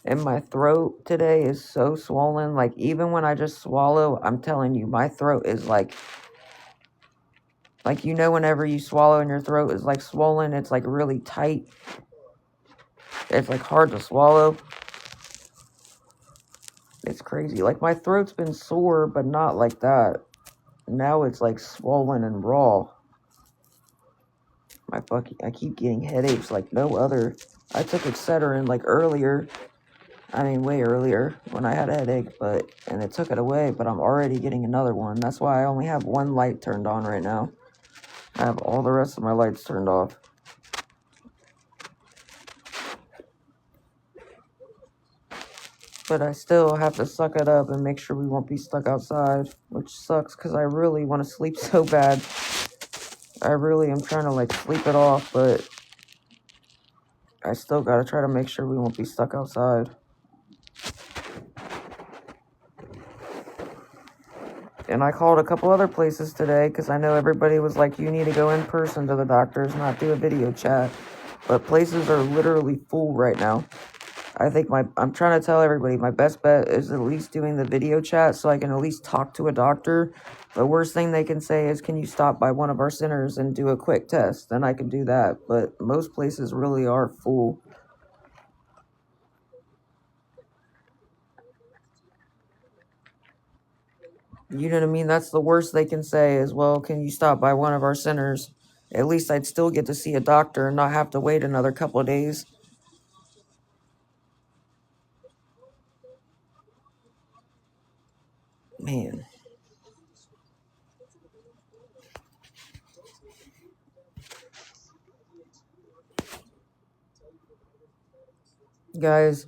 And my throat today is so swollen. Like, even when I just swallow, I'm telling you, my throat is like, you know, whenever you swallow and your throat is like swollen, it's like really tight. It's like hard to swallow. It's crazy. Like, my throat's been sore, but not like that. Now it's like swollen and raw. I keep getting headaches like no other. I took Excedrin like earlier. I mean, way earlier when I had a headache, and it took it away, but I'm already getting another one. That's why I only have one light turned on right now. I have all the rest of my lights turned off. But I still have to suck it up and make sure we won't be stuck outside, which sucks because I really want to sleep so bad. I really am trying to like sleep it off, but I still got to try to make sure we won't be stuck outside. And I called a couple other places today because I know everybody was like, you need to go in person to the doctors, not do a video chat. But places are literally full right now. I think I'm trying to tell everybody my best bet is at least doing the video chat so I can at least talk to a doctor. The worst thing they can say is, can you stop by one of our centers and do a quick test? Then I can do that. But most places really are full. You know what I mean? That's the worst they can say is, well, can you stop by one of our centers? At least I'd still get to see a doctor and not have to wait another couple of days. Man. Guys,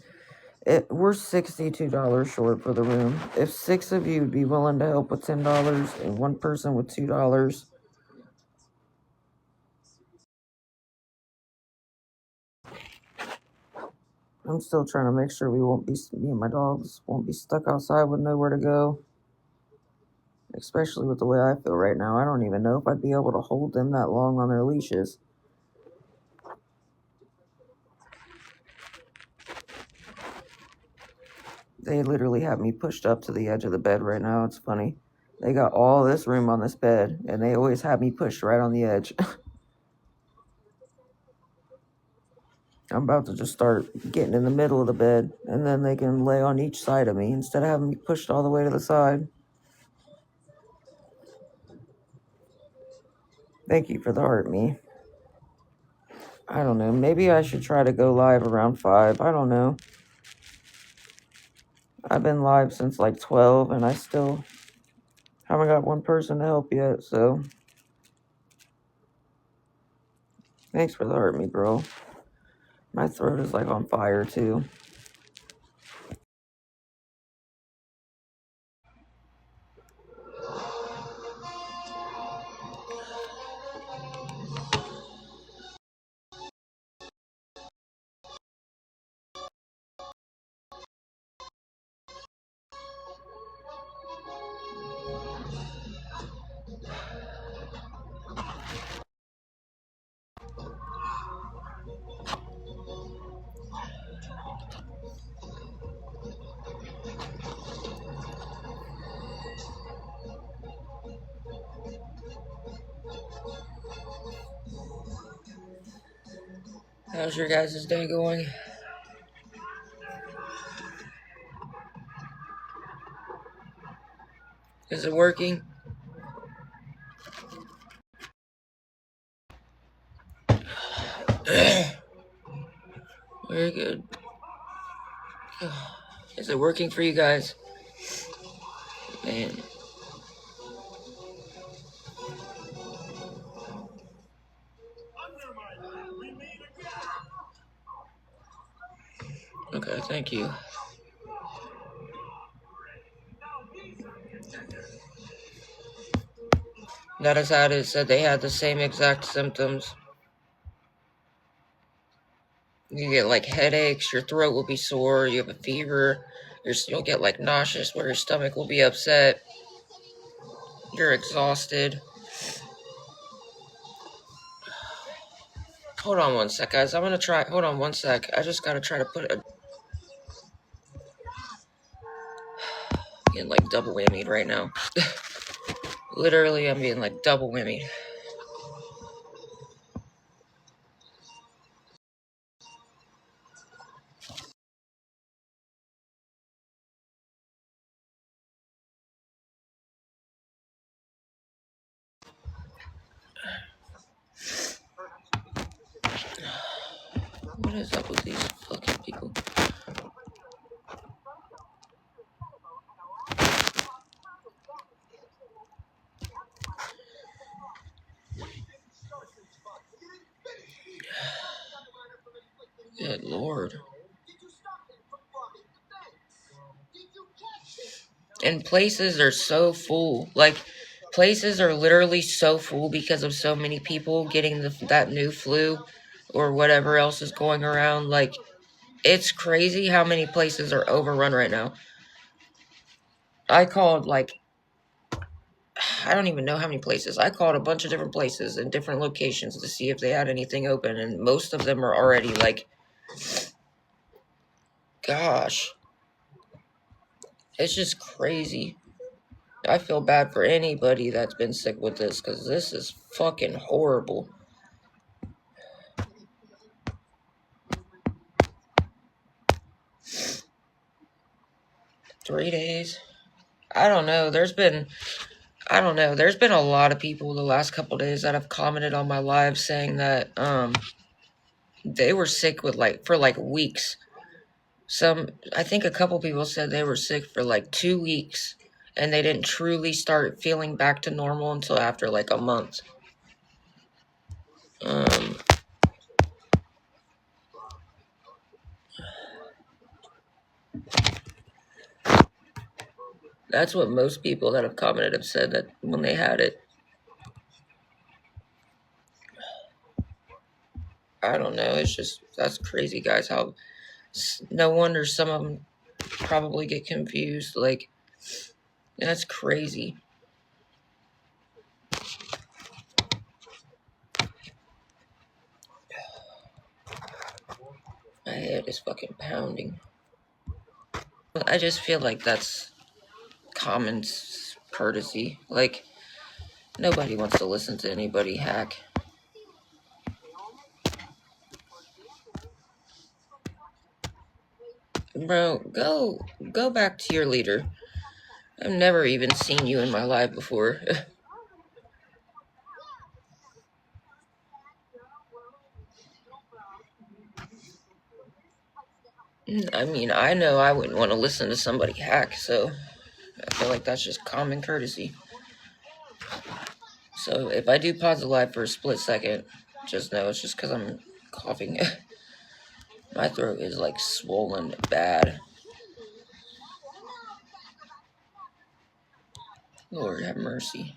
we're $62 short for the room. If 6 of you would be willing to help with $10 and one person with $2, I'm still trying to make sure me and my dogs won't be stuck outside with nowhere to go. Especially with the way I feel right now. I don't even know if I'd be able to hold them that long on their leashes. They literally have me pushed up to the edge of the bed right now. It's funny. They got all this room on this bed, and they always have me pushed right on the edge. I'm about to just start getting in the middle of the bed, and then they can lay on each side of me instead of having me pushed all the way to the side. Thank you for the heart, me. I don't know. Maybe I should try to go live around 5. I don't know. I've been live since like 12, and I still haven't got one person to help yet, so thanks for the heart, me, bro. My throat is like on fire, too. How's your guys' day going? Is it working? Very good. Is it working for you guys? Man. Okay, thank you. that has had it said they had the same exact symptoms. You get like headaches, your throat will be sore, you have a fever, you'll get like nauseous where your stomach will be upset, you're exhausted. Hold on one sec, guys. I'm gonna try. Hold on one sec. I just gotta try to put a. Getting like double whammied right now. Literally, I'm being like double whammied. What is up with these fucking people? Good Lord. And places are so full. Like, places are literally so full because of so many people getting that new flu or whatever else is going around. Like, it's crazy how many places are overrun right now. I called, like, I don't even know how many places. I called a bunch of different places in different locations to see if they had anything open, and most of them are already, like, gosh. It's just crazy. I feel bad for anybody that's been sick with this, because this is fucking horrible. Three days? I don't know. There's been a lot of people the last couple days that have commented on my live saying that, they were sick for weeks. I think a couple people said they were sick for like 2 weeks, and they didn't truly start feeling back to normal until after like a month. That's what most people that have commented have said, that when they had it. I don't know. It's just, that's crazy, guys. How, no wonder some of them probably get confused. Like, that's crazy. My head is fucking pounding. I just feel like that's common courtesy. Like, nobody wants to listen to anybody hack. Bro, go back to your leader. I've never even seen you in my live before. I mean, I know I wouldn't want to listen to somebody hack, so I feel like that's just common courtesy. So if I do pause the live for a split second, just know it's just because I'm coughing. My throat is like swollen bad. Lord have mercy.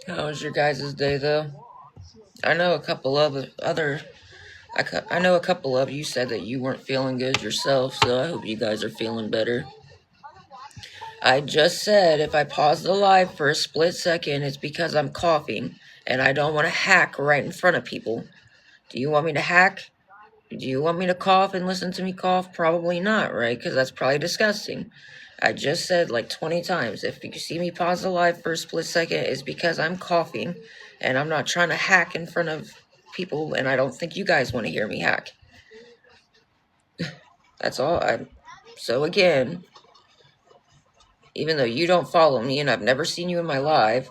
How was your guys' day, though? I know a couple of you said that you weren't feeling good yourself, so I hope you guys are feeling better. I just said if I pause the live for a split second, it's because I'm coughing, and I don't want to hack right in front of people. Do you want me to hack? Do you want me to cough and listen to me cough? Probably not, right? Because that's probably disgusting. I just said like 20 times, if you see me pause the live for a split second, it's because I'm coughing, and I'm not trying to hack in front of people, and I don't think you guys want to hear me hack. That's all. So again, even though you don't follow me and I've never seen you in my live,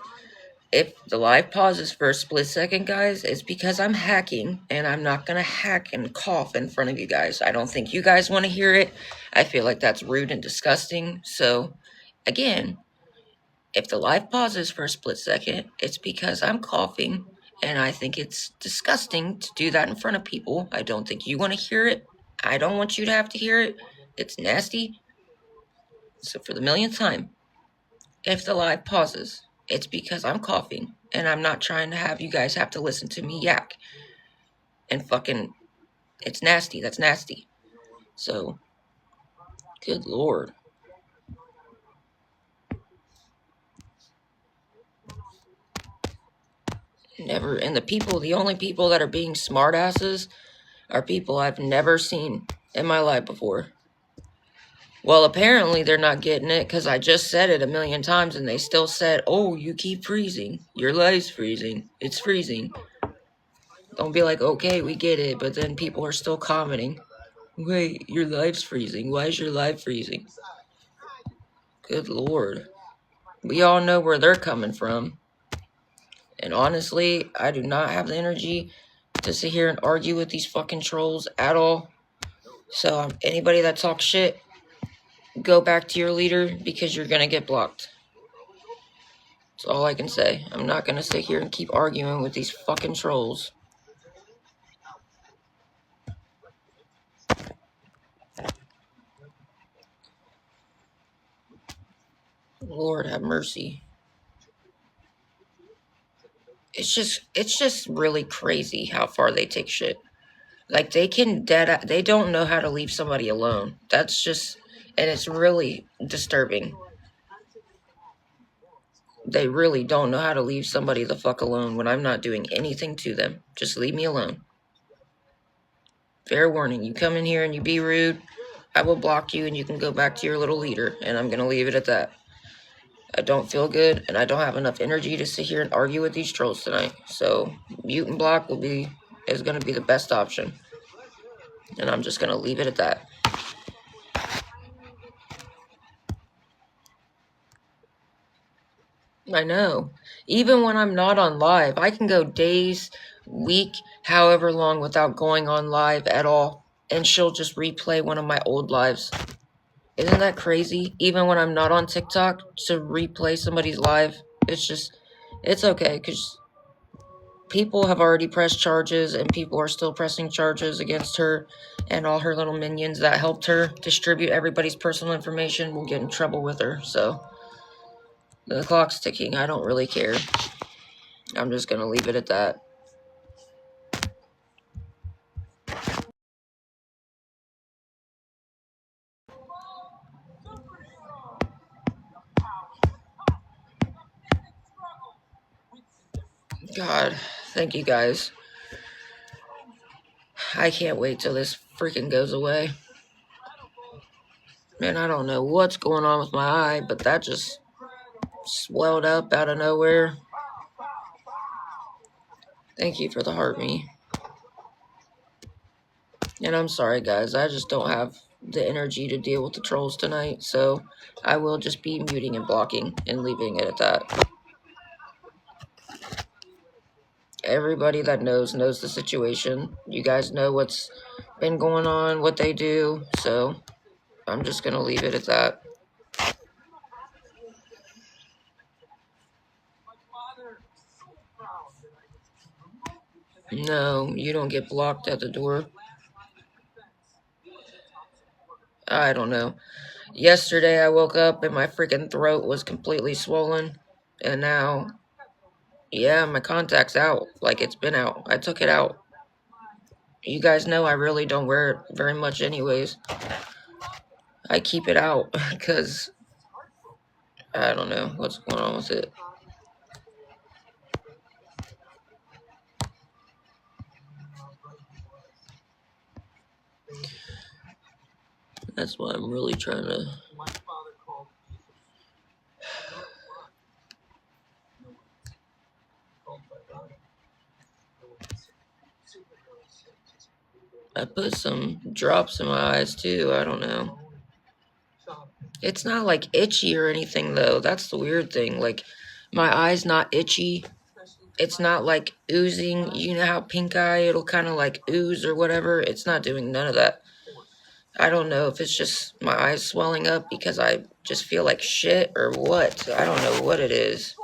if the live pauses for a split second, guys, it's because I'm hacking, and I'm not going to hack and cough in front of you guys. I don't think you guys want to hear it. I feel like that's rude and disgusting. So, again, If the live pauses for a split second, it's because I'm coughing, and I think it's disgusting to do that in front of people. I don't think you want to hear it. I don't want you to have to hear it. It's nasty. So for the millionth time, if the live pauses, it's because I'm coughing, and I'm not trying to have you guys have to listen to me yak. And fucking, it's nasty. That's nasty. So, good lord. Never, and the only people that are being smartasses are people I've never seen in my life before. Well, apparently they're not getting it because I just said it a million times and they still said, oh, you keep freezing. Your life's freezing. It's freezing. Don't be like, okay, we get it, but then people are still commenting. Wait, your life's freezing. Why is your life freezing? Good lord. We all know where they're coming from. And honestly, I do not have the energy to sit here and argue with these fucking trolls at all. So anybody that talks shit, go back to your leader because you're gonna get blocked. That's all I can say. I'm not gonna sit here and keep arguing with these fucking trolls. Lord have mercy. It's just really crazy how far they take shit. Like they don't know how to leave somebody alone. That's just, and it's really disturbing. They really don't know how to leave somebody the fuck alone when I'm not doing anything to them. Just leave me alone. Fair warning, you come in here and you be rude, I will block you and you can go back to your little leader, and I'm gonna leave it at that. I don't feel good, and I don't have enough energy to sit here and argue with these trolls tonight. So, mute and block is gonna be the best option. And I'm just gonna leave it at that. I know. Even when I'm not on live, I can go days, week, however long without going on live at all. And she'll just replay one of my old lives. Isn't that crazy? Even when I'm not on TikTok, to replay somebody's live, it's okay, because people have already pressed charges, and people are still pressing charges against her, and all her little minions that helped her distribute everybody's personal information will get in trouble with her, so the clock's ticking. I don't really care. I'm just gonna leave it at that. God, thank you guys. I can't wait till this freaking goes away. Man, I don't know what's going on with my eye, but that just swelled up out of nowhere. Thank you for the heart, me. And I'm sorry, guys. I just don't have the energy to deal with the trolls tonight, so I will just be muting and blocking and leaving it at that. Everybody that knows the situation. You guys know what's been going on, what they do, so I'm just gonna leave it at that. No, you don't get blocked at the door. I don't know. Yesterday I woke up and my freaking throat was completely swollen, and now, yeah, my contact's out. Like, it's been out. I took it out. You guys know I really don't wear it very much anyways. I keep it out because I don't know what's going on with it. That's why I'm really trying to... I put some drops in my eyes too. I don't know. It's not like itchy or anything though. That's the weird thing. Like, my eye's not itchy. It's not like oozing. You know how pink eye, it'll kind of like ooze or whatever. It's not doing none of that. I don't know if it's just my eyes swelling up because I just feel like shit or what. I don't know what it is.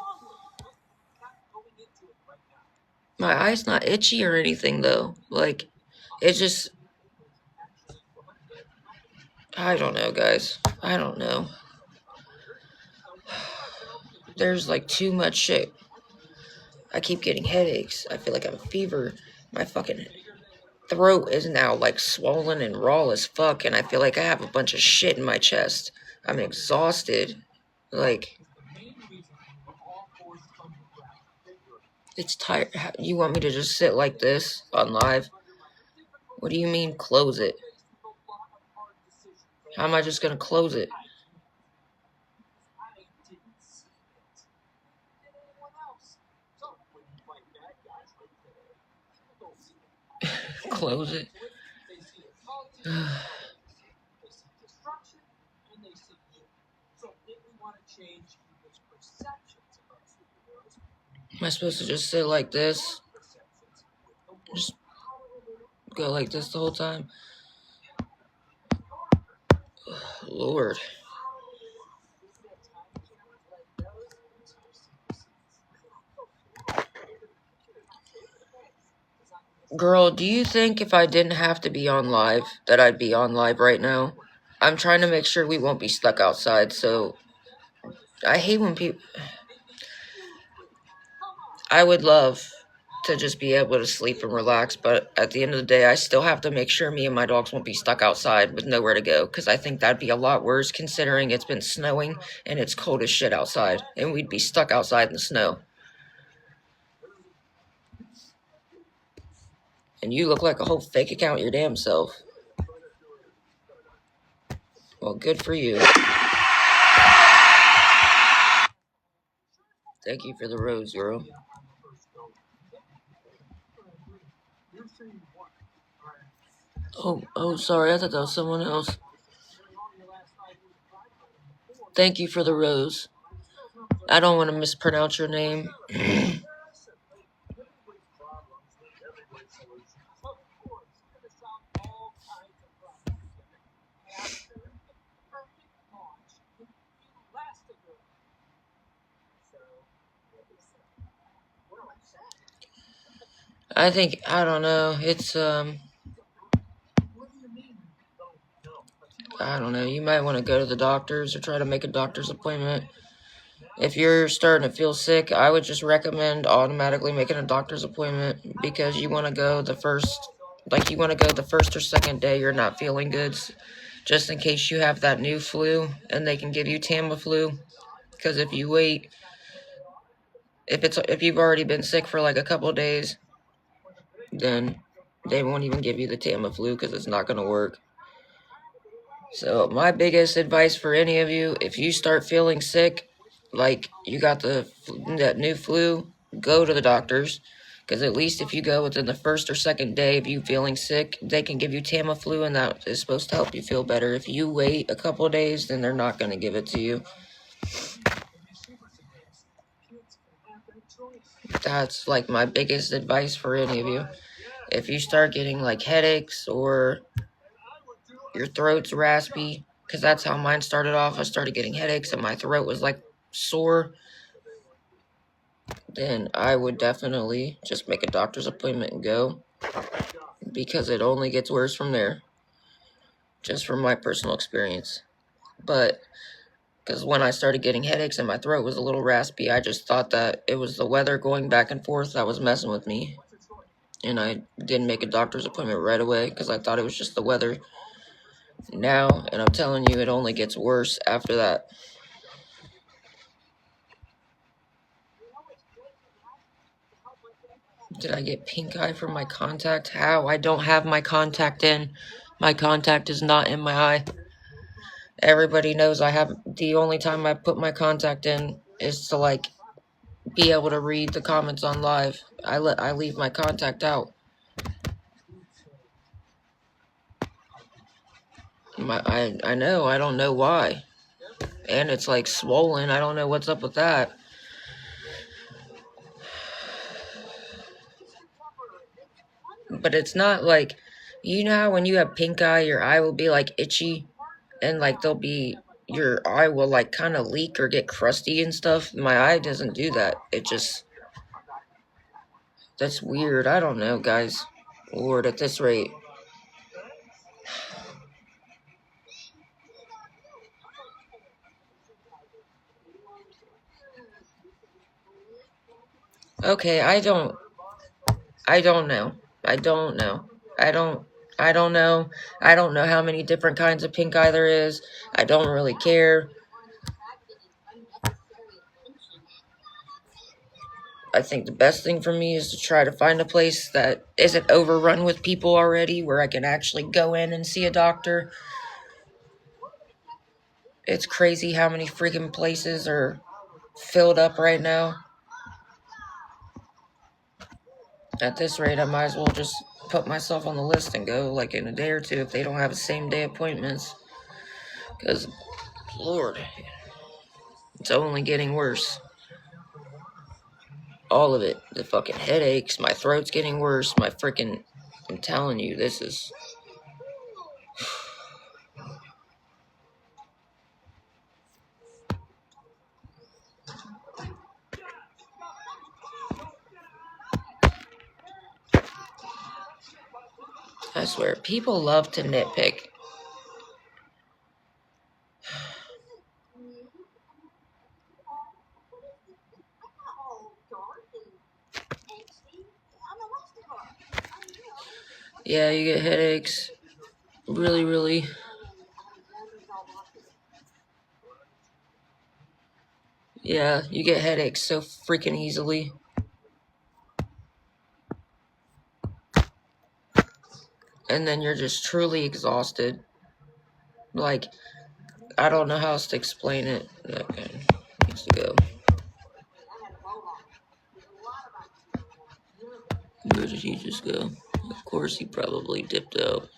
My eye's not itchy or anything though. Like, it's just, I don't know, guys. I don't know. There's like too much shit. I keep getting headaches. I feel like I have a fever. My fucking throat is now like swollen and raw as fuck, and I feel like I have a bunch of shit in my chest. I'm exhausted. Like, it's tired. You want me to just sit like this on live? What do you mean close it? How am I just gonna close it? Close it. Am I supposed to just sit like this? Just go like this the whole time? Lord. Girl, do you think if I didn't have to be on live, that I'd be on live right now? I'm trying to make sure we won't be stuck outside, so I hate when people... I would love to just be able to sleep and relax, but at the end of the day, I still have to make sure me and my dogs won't be stuck outside with nowhere to go, because I think that'd be a lot worse considering it's been snowing and it's cold as shit outside, and we'd be stuck outside in the snow. And you look like a whole fake account your damn self. Well, good for you. Thank you for the rose, girl. Oh, sorry, I thought that was someone else. Thank you for the rose. I don't want to mispronounce your name. I think, I don't know, it's, I don't know, you might want to go to the doctors or try to make a doctor's appointment. If you're starting to feel sick, I would just recommend automatically making a doctor's appointment because you want to go the first or second day you're not feeling good, just in case you have that new flu and they can give you Tamiflu. Because if you wait, if you've already been sick for like a couple of days, then they won't even give you the Tamiflu because it's not going to work. So my biggest advice for any of you, if you start feeling sick, like you got that new flu, go to the doctors. Because at least if you go within the first or second day of you feeling sick, they can give you Tamiflu, and that is supposed to help you feel better. If you wait a couple of days, then they're not going to give it to you. That's like my biggest advice for any of you. If you start getting like headaches or your throat's raspy, because that's how mine started off. I started getting headaches and my throat was like sore. Then I would definitely just make a doctor's appointment and go, because it only gets worse from there, just from my personal experience. But because when I started getting headaches and my throat was a little raspy, I just thought that it was the weather going back and forth that was messing with me. And I didn't make a doctor's appointment right away because I thought it was just the weather. Now, and I'm telling you, it only gets worse after that. Did I get pink eye from my contact? How? I don't have my contact in. My contact is not in my eye. Everybody knows the only time I put my contact in is to like be able to read the comments on live. I leave my contact out. I know, I don't know why. And it's like swollen. I don't know what's up with that. But it's not like, You know how when you have pink eye, your eye will be like itchy, and like your eye will like kind of leak or get crusty and stuff? My eye doesn't do that. That's weird. I don't know, guys. Lord, at this rate. Okay, I don't know. I don't know. I don't know. I don't know how many different kinds of pink eye there is. I don't really care. I think the best thing for me is to try to find a place that isn't overrun with people already, where I can actually go in and see a doctor. It's crazy how many freaking places are filled up right now. At this rate, I might as well just put myself on the list and go like in a day or two if they don't have the same day appointments. Because, Lord, it's only getting worse. All of it. The fucking headaches, my throat's getting worse, I'm telling you, this is... I swear, people love to nitpick. Yeah, you get headaches. Really, really. Yeah, you get headaches so freaking easily. And then you're just truly exhausted. Like, I don't know how else to explain it. That guy needs to go. Where did he just go? Of course, he probably dipped out.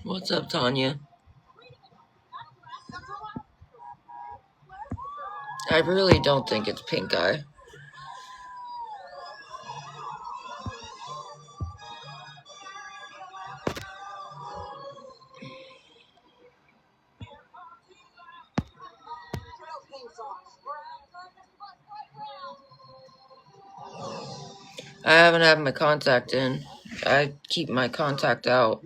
What's up, Tanya? I really don't think it's pink eye. I haven't had my contact in. I keep my contact out.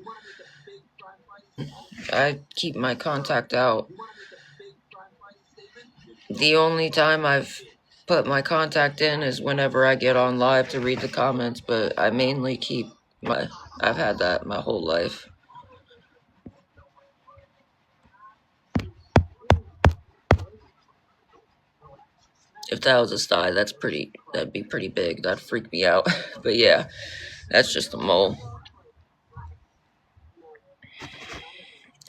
The only time I've put my contact in is whenever I get on live to read the comments, but I mainly I've had that my whole life. If that was a sty, that'd be pretty big. That'd freak me out. But yeah, that's just a mole.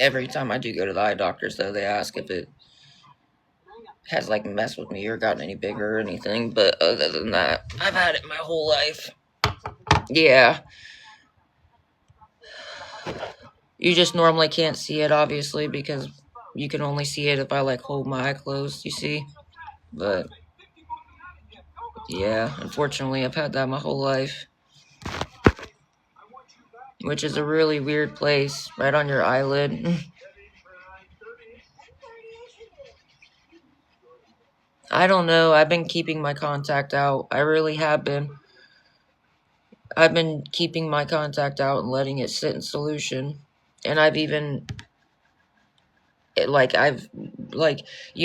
Every time I do go to the eye doctors, though, they ask if it has like messed with me or gotten any bigger or anything. But other than that, I've had it my whole life. Yeah. You just normally can't see it, obviously, because you can only see it if I like hold my eye closed, you see? But yeah, unfortunately, I've had that my whole life. Which is a really weird place, right on your eyelid. I don't know. I've been keeping my contact out. I really have been. I've been keeping my contact out and letting it sit in solution. And I've even, you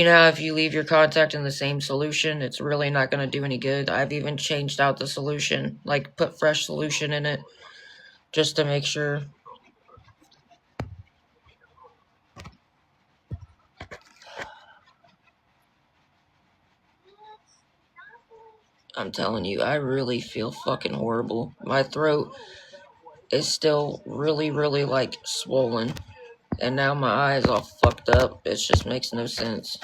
know, if you leave your contact in the same solution, it's really not going to do any good. I've even changed out the solution, like put fresh solution in it, just to make sure. I'm telling you, I really feel fucking horrible. My throat is still really, really, like, swollen. And now my eyes all fucked up. It just makes no sense.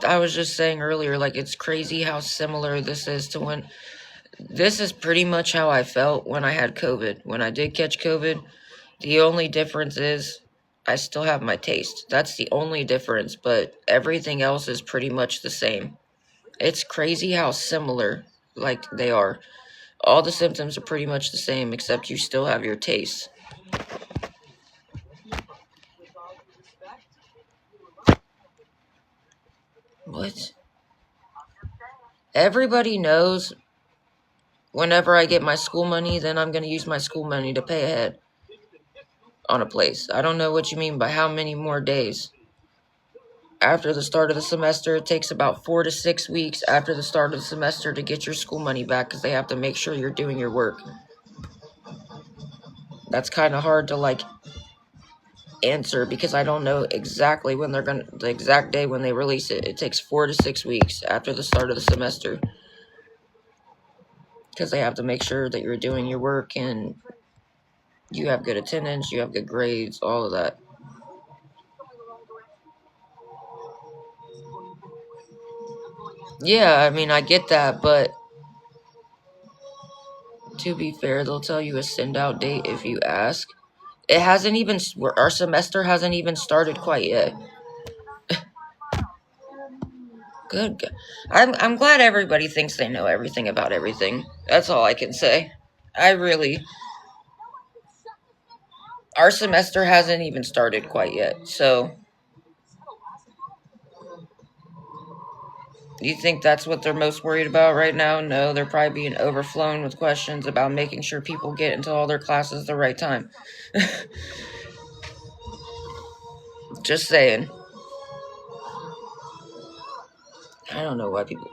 I was just saying earlier, like, it's crazy how similar this is to when, this is pretty much how I felt when I had COVID. When I did catch COVID, the only difference is I still have my taste. That's the only difference, but everything else is pretty much the same. It's crazy how similar, like, they are. All the symptoms are pretty much the same, except you still have your taste. What? Everybody knows whenever I get my school money, then I'm going to use my school money to pay ahead on a place. I don't know what you mean by how many more days. After the start of the semester, it takes about 4 to 6 weeks after the start of the semester to get your school money back because they have to make sure you're doing your work. That's kind of hard to, like, answer because I don't know exactly when they're going to, the exact day when they release it. It takes 4 to 6 weeks after the start of the semester because they have to make sure that you're doing your work and you have good attendance, you have good grades, all of that. Yeah, I mean, I get that, but to be fair, they'll tell you a send out date if you ask. It hasn't even, our semester hasn't even started quite yet. Good. I'm glad everybody thinks they know everything about everything. That's all I can say. Our semester hasn't even started quite yet, so you think that's what they're most worried about right now? No, they're probably being overflown with questions about making sure people get into all their classes at the right time. Just saying. I don't know why people...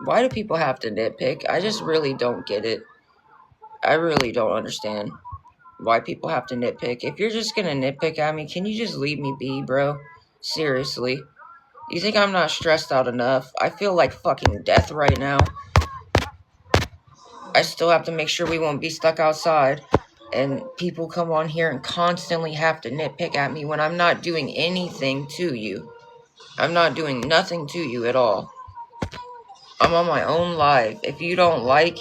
Why do people have to nitpick? I just really don't get it. I really don't understand why people have to nitpick. If you're just gonna nitpick at me, can you just leave me be, bro? Seriously. You think I'm not stressed out enough? I feel like fucking death right now. I still have to make sure we won't be stuck outside. And people come on here and constantly have to nitpick at me when I'm not doing anything to you. I'm not doing nothing to you at all. I'm on my own live. If you don't like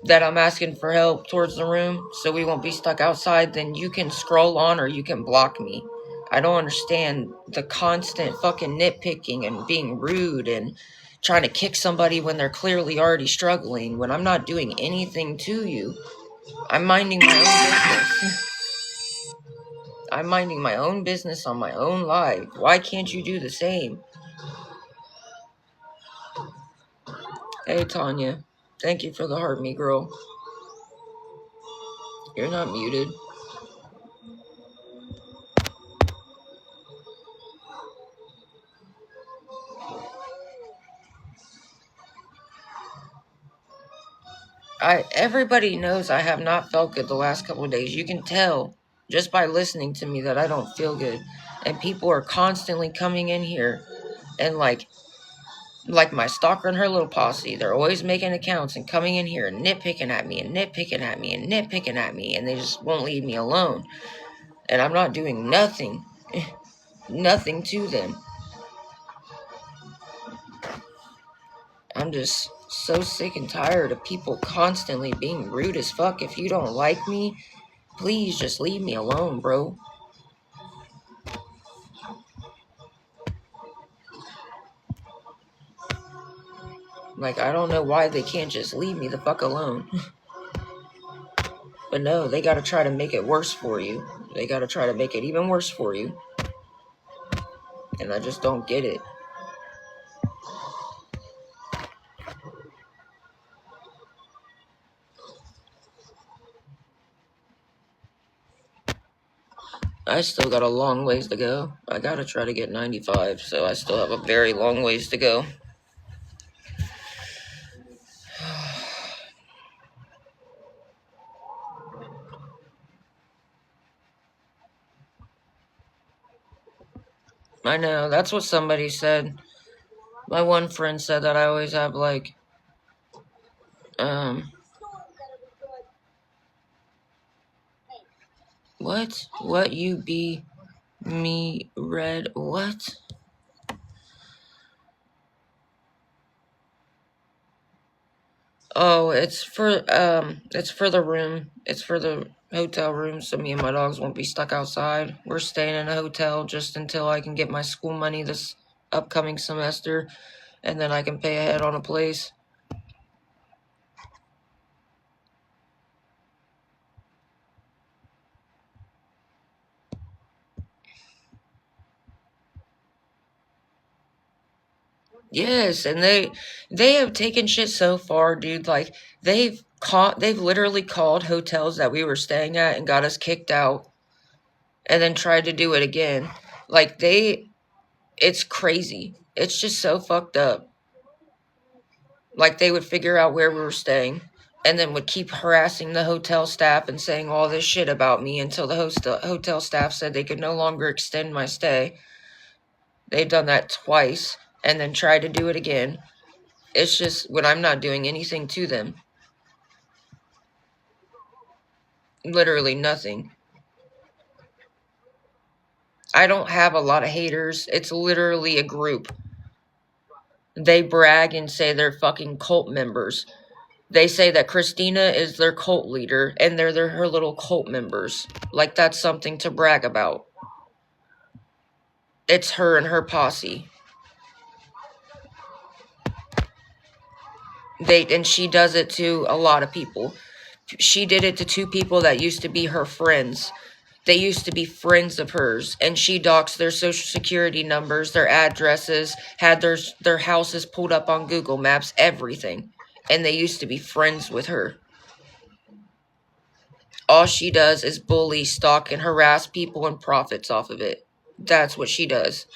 that I'm asking for help towards the room so we won't be stuck outside, then you can scroll on or you can block me. I don't understand the constant fucking nitpicking and being rude and trying to kick somebody when they're clearly already struggling when I'm not doing anything to you. I'm minding my own business. I'm minding my own business on my own live. Why can't you do the same? Hey, Tanya. Thank you for the heart, me girl. You're not muted. Everybody knows I have not felt good the last couple of days. You can tell just by listening to me that I don't feel good. And people are constantly coming in here and like my stalker and her little posse. They're always making accounts and coming in here and nitpicking at me and nitpicking at me and nitpicking at me, and they just won't leave me alone. And I'm not doing nothing. Nothing to them. I'm just so sick and tired of people constantly being rude as fuck. If you don't like me, please just leave me alone, bro. Like, I don't know why they can't just leave me the fuck alone. But no, they gotta try to make it worse for you. They gotta try to make it even worse for you. And I just don't get it. I still got a long ways to go. I gotta try to get 95, so I still have a very long ways to go. I know, that's what somebody said. My one friend said that I always have, like, what? What you be me red? What? Oh, it's for the room. It's for the hotel room, so me and my dogs won't be stuck outside. We're staying in a hotel just until I can get my school money this upcoming semester, and then I can pay ahead on a place. Yes, and they have taken shit so far, dude. Like they've literally called hotels that we were staying at and got us kicked out, and then tried to do it again. Like it's crazy. It's just so fucked up. Like they would figure out where we were staying, and then would keep harassing the hotel staff and saying all this shit about me until the hotel staff said they could no longer extend my stay. They've done that twice, and then tried to do it again. It's just when I'm not doing anything to them. Literally nothing. I don't have a lot of haters. It's literally a group. They brag and say they're fucking cult members. They say that Christina is their cult leader and they're her little cult members. Like that's something to brag about. It's her and her posse. And she does it to a lot of people. She did it to 2 people that used to be her friends. They used to be friends of hers, and she doxed their social security numbers, their addresses, had their houses pulled up on Google Maps, everything. And they used to be friends with her. All she does is bully, stalk, and harass people and profits off of it. That's what she does.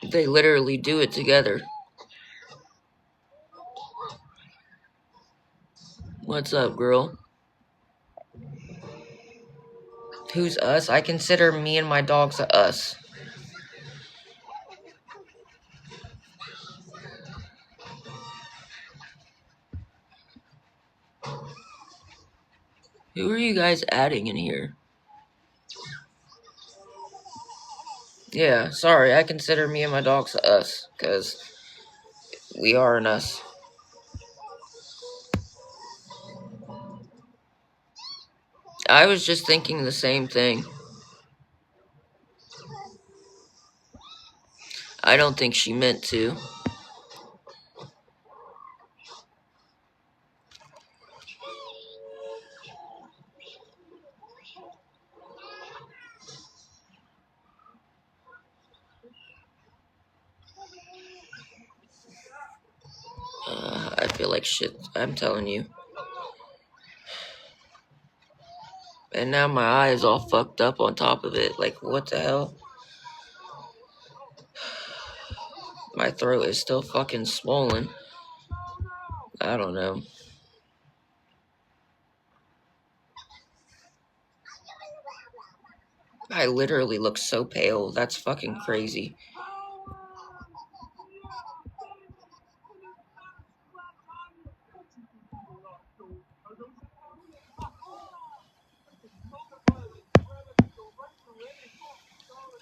They literally do it together. What's up, girl? Who's us? I consider me and my dogs a us. Who are you guys adding in here? Yeah, sorry, I consider me and my dogs a us, because we are an us. I was just thinking the same thing. I don't think she meant to. I feel like shit, I'm telling you. And now my eye is all fucked up on top of it. Like, what the hell? My throat is still fucking swollen. I don't know. I literally look so pale. That's fucking crazy.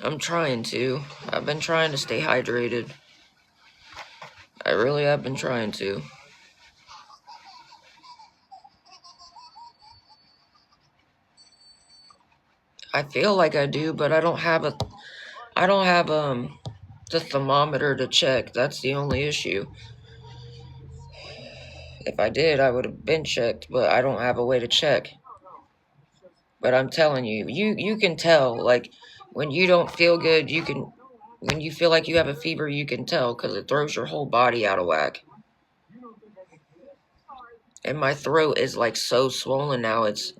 I'm trying to. I've been trying to stay hydrated. I really have been trying to. I feel like I do, but I don't have the thermometer to check. That's the only issue. If I did, I would have been checked, but I don't have a way to check. But I'm telling you, you can tell, like, when you don't feel good, you can When you feel like you have a fever, you can tell because it throws your whole body out of whack. And my throat is like so swollen now. It's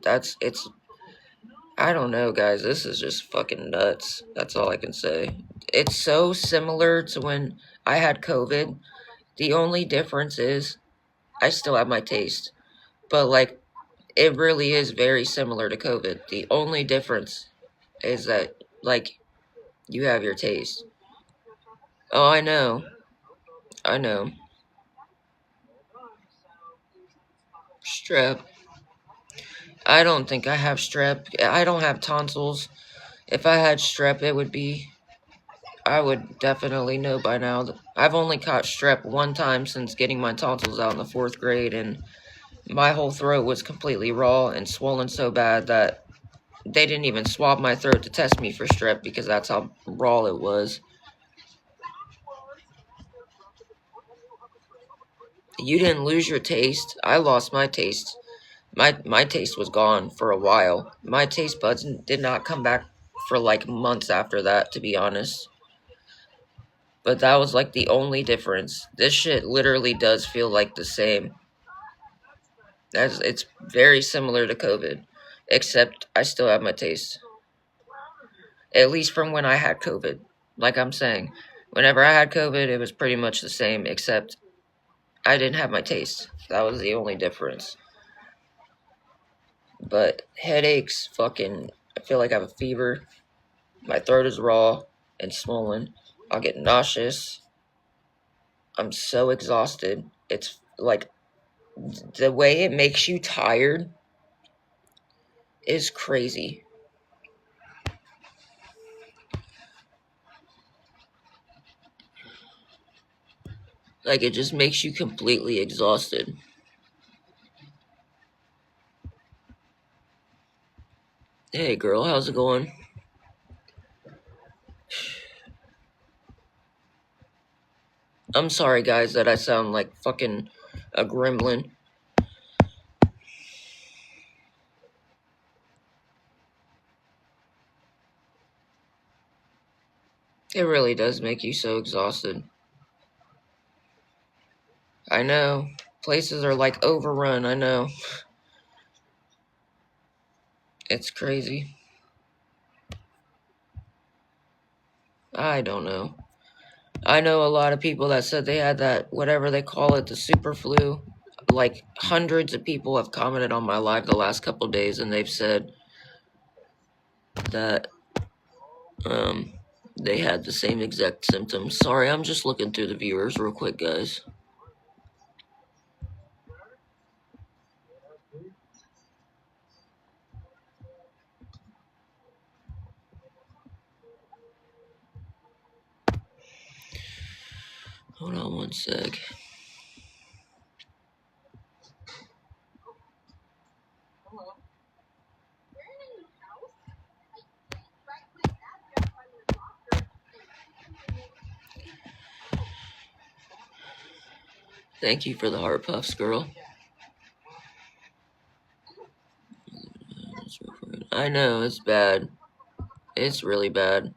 I don't know, guys. This is just fucking nuts. That's all I can say. It's so similar to when I had COVID. The only difference is I still have my taste. But like it really is very similar to COVID. The only difference is that like you have your taste. Oh, I know. I know. Strep. I don't think I have strep. I don't have tonsils. If I had strep, it would be. I would definitely know by now. I've only caught strep one time since getting my tonsils out in the 4th grade, and my whole throat was completely raw and swollen so bad that they didn't even swab my throat to test me for strep because that's how raw it was. You didn't lose your taste. I lost my taste. My taste was gone for a while. My taste buds did not come back for like months after that, to be honest. But that was like the only difference. This shit literally does feel like the same. It's very similar to COVID, except I still have my taste. At least from when I had COVID. Like I'm saying, whenever I had COVID, it was pretty much the same, except I didn't have my taste. That was the only difference. But headaches, fucking, I feel like I have a fever. My throat is raw and swollen. I'll get nauseous. I'm so exhausted. It's like the way it makes you tired is crazy. Like it just makes you completely exhausted. Hey girl, how's it going? I'm sorry guys that I sound like fucking a gremlin. It really does make you so exhausted. I know. Places are like overrun, I know. It's crazy. I don't know. I know a lot of people that said they had that, whatever they call it, the super flu. Like hundreds of people have commented on my live the last couple days and they've said that they had the same exact symptoms. Sorry, I'm just looking through the viewers real quick, guys. Hold on one sec. Thank you for the heart puffs, girl. I know, it's bad. It's really bad.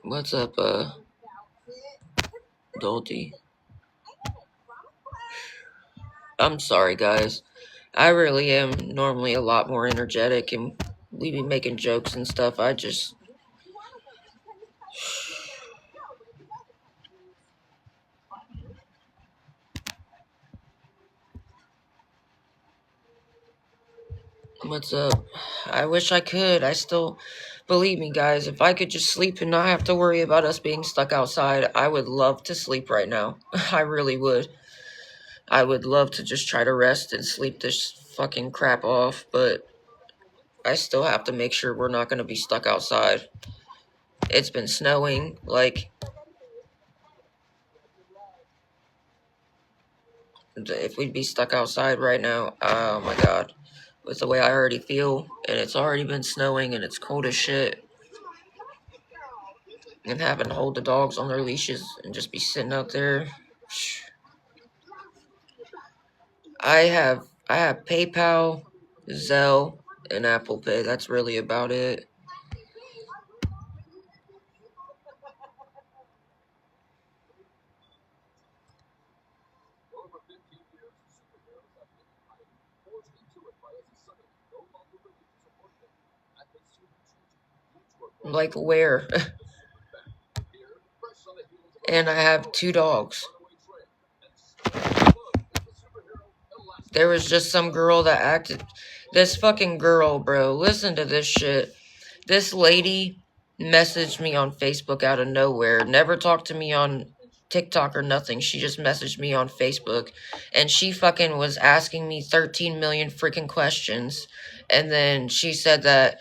What's up, Dolty? I'm sorry, guys. I really am normally a lot more energetic and we be making jokes and stuff. I just... What's up? I wish I could. I still... Believe me, guys, if I could just sleep and not have to worry about us being stuck outside, I would love to sleep right now. I really would. I would love to just try to rest and sleep this fucking crap off, but I still have to make sure we're not going to be stuck outside. It's been snowing, like... If we'd be stuck outside right now, oh my god. With the way I already feel, and it's already been snowing, and it's cold as shit. And having to hold the dogs on their leashes and just be sitting out there. I have PayPal, Zelle, and Apple Pay. That's really about it. Like, where? And I have 2 dogs. There was just some girl that acted. This fucking girl, bro. Listen to this shit. This lady messaged me on Facebook out of nowhere. Never talked to me on TikTok or nothing. She just messaged me on Facebook. And she fucking was asking me 13 million freaking questions. And then she said that,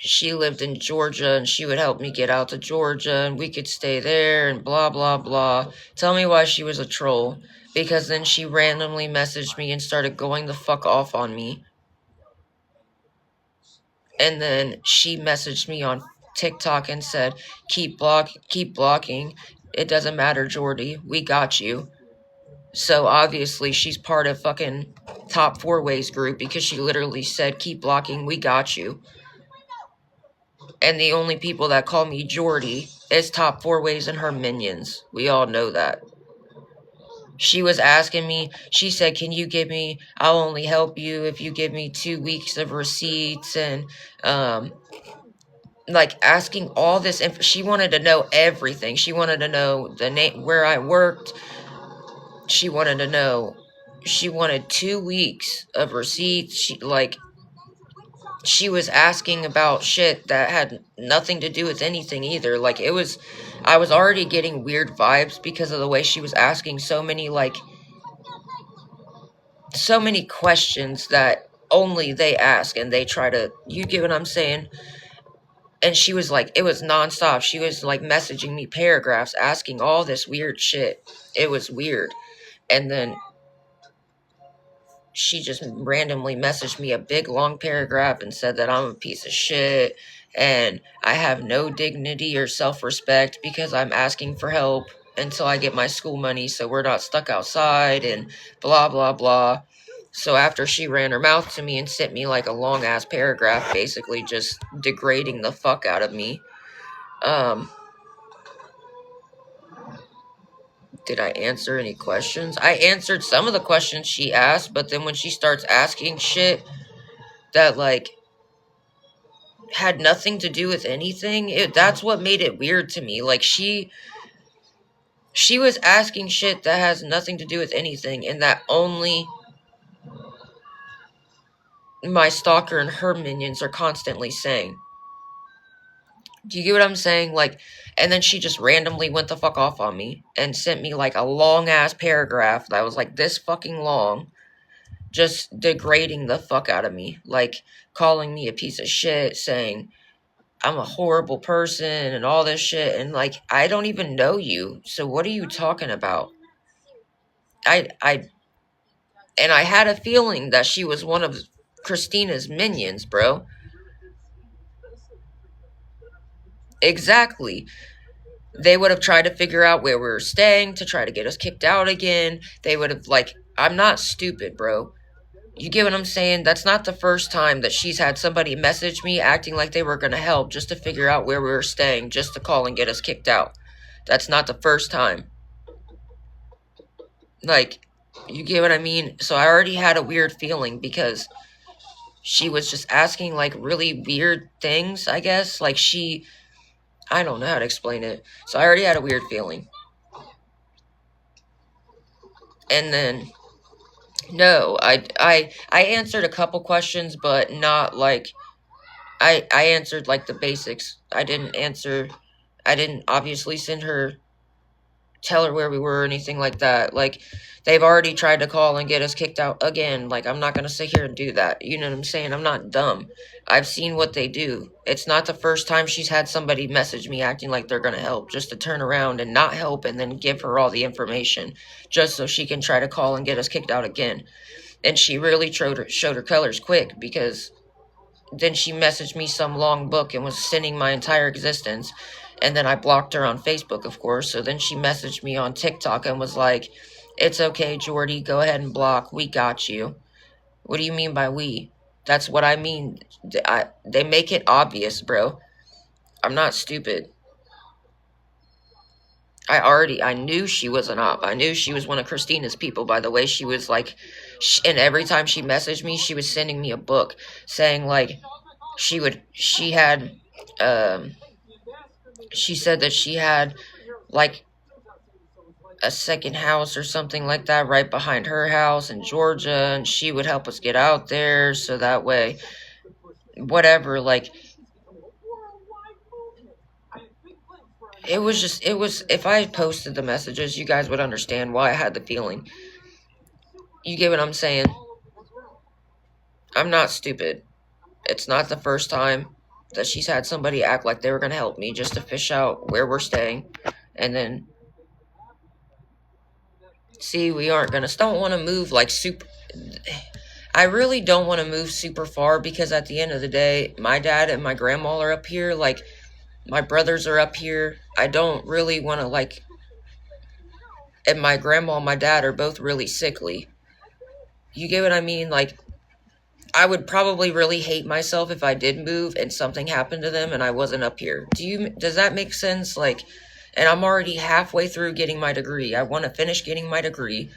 she lived in Georgia and she would help me get out to Georgia and we could stay there and blah, blah, blah. Tell me why she was a troll. Because then she randomly messaged me and started going the fuck off on me. And then she messaged me on TikTok and said, keep blocking. It doesn't matter, Jordy. We got you. So obviously she's part of fucking Top 4 Ways group because she literally said, keep blocking. We got you. And the only people that call me Jordy is Top 4 Ways and her minions. We all know that. She was asking me, she said, can you give me, I'll only help you if you give me 2 weeks of receipts and, like asking all this. She wanted to know everything. She wanted to know the name, where I worked. She wanted to know, she wanted 2 weeks of receipts. She was asking about shit that had nothing to do with anything either. Like, I was already getting weird vibes because of the way she was asking so many questions that only they ask and they try to, you get what I'm saying? And she was like, it was nonstop. She was like messaging me paragraphs, asking all this weird shit. It was weird. And then she just randomly messaged me a big long paragraph and said that I'm a piece of shit and I have no dignity or self-respect because I'm asking for help until I get my school money so we're not stuck outside and blah, blah, blah. So after she ran her mouth to me and sent me like a long ass paragraph basically just degrading the fuck out of me, did I answer any questions? I answered some of the questions she asked, but then when she starts asking shit that like had nothing to do with anything, that's what made it weird to me. Like she was asking shit that has nothing to do with anything and that only my stalker and her minions are constantly saying. Do you get what I'm saying? Like, and then she just randomly went the fuck off on me and sent me like a long ass paragraph that was like this fucking long, just degrading the fuck out of me, like calling me a piece of shit, saying I'm a horrible person and all this shit. And like, I don't even know you. So what are you talking about? And I had a feeling that she was one of Christina's minions, bro. Exactly. They would have tried to figure out where we were staying to try to get us kicked out again. They would have, like, I'm not stupid, bro. You get what I'm saying? That's not the first time that she's had somebody message me acting like they were going to help just to figure out where we were staying, just to call and get us kicked out. That's not the first time. Like, you get what I mean? So I already had a weird feeling because she was just asking, like, really weird things, I guess. Like, I don't know how to explain it. So I already had a weird feeling. And then, no, I answered a couple questions, but not, like, I answered, like, the basics. I didn't obviously tell her where we were or anything like that. Like, they've already tried to call and get us kicked out again. Like, I'm not going to sit here and do that. You know what I'm saying? I'm not dumb. I've seen what they do. It's not the first time she's had somebody message me acting like they're going to help, just to turn around and not help and then give her all the information just so she can try to call and get us kicked out again. And she really showed her colors quick, because then she messaged me some long book and was sending my entire existence. And then I blocked her on Facebook, of course. So then she messaged me on TikTok and was like, it's okay, Jordy, go ahead and block. We got you. What do you mean by we? That's what I mean. They make it obvious, bro. I'm not stupid. I knew she was an op. I knew she was one of Christina's people by the way she was, like, And every time she messaged me, she was sending me a book saying like she said that she had like a second house or something like that right behind her house in Georgia, and she would help us get out there so that way whatever, like it was if I posted the messages, you guys would understand why I had the feeling. You get what I'm saying? I'm not stupid. It's not the first time that she's had somebody act like they were going to help me just to fish out where we're staying. And then, see, we aren't going to, don't want to move like super, I really don't want to move super far because at the end of the day, my dad and my grandma are up here. Like, my brothers are up here. I don't really want to, like, and my grandma and my dad are both really sickly. You get what I mean? Like, I would probably really hate myself if I did move and something happened to them and I wasn't up here. Does that make sense? Like, and I'm already halfway through getting my degree. I want to finish getting my degree.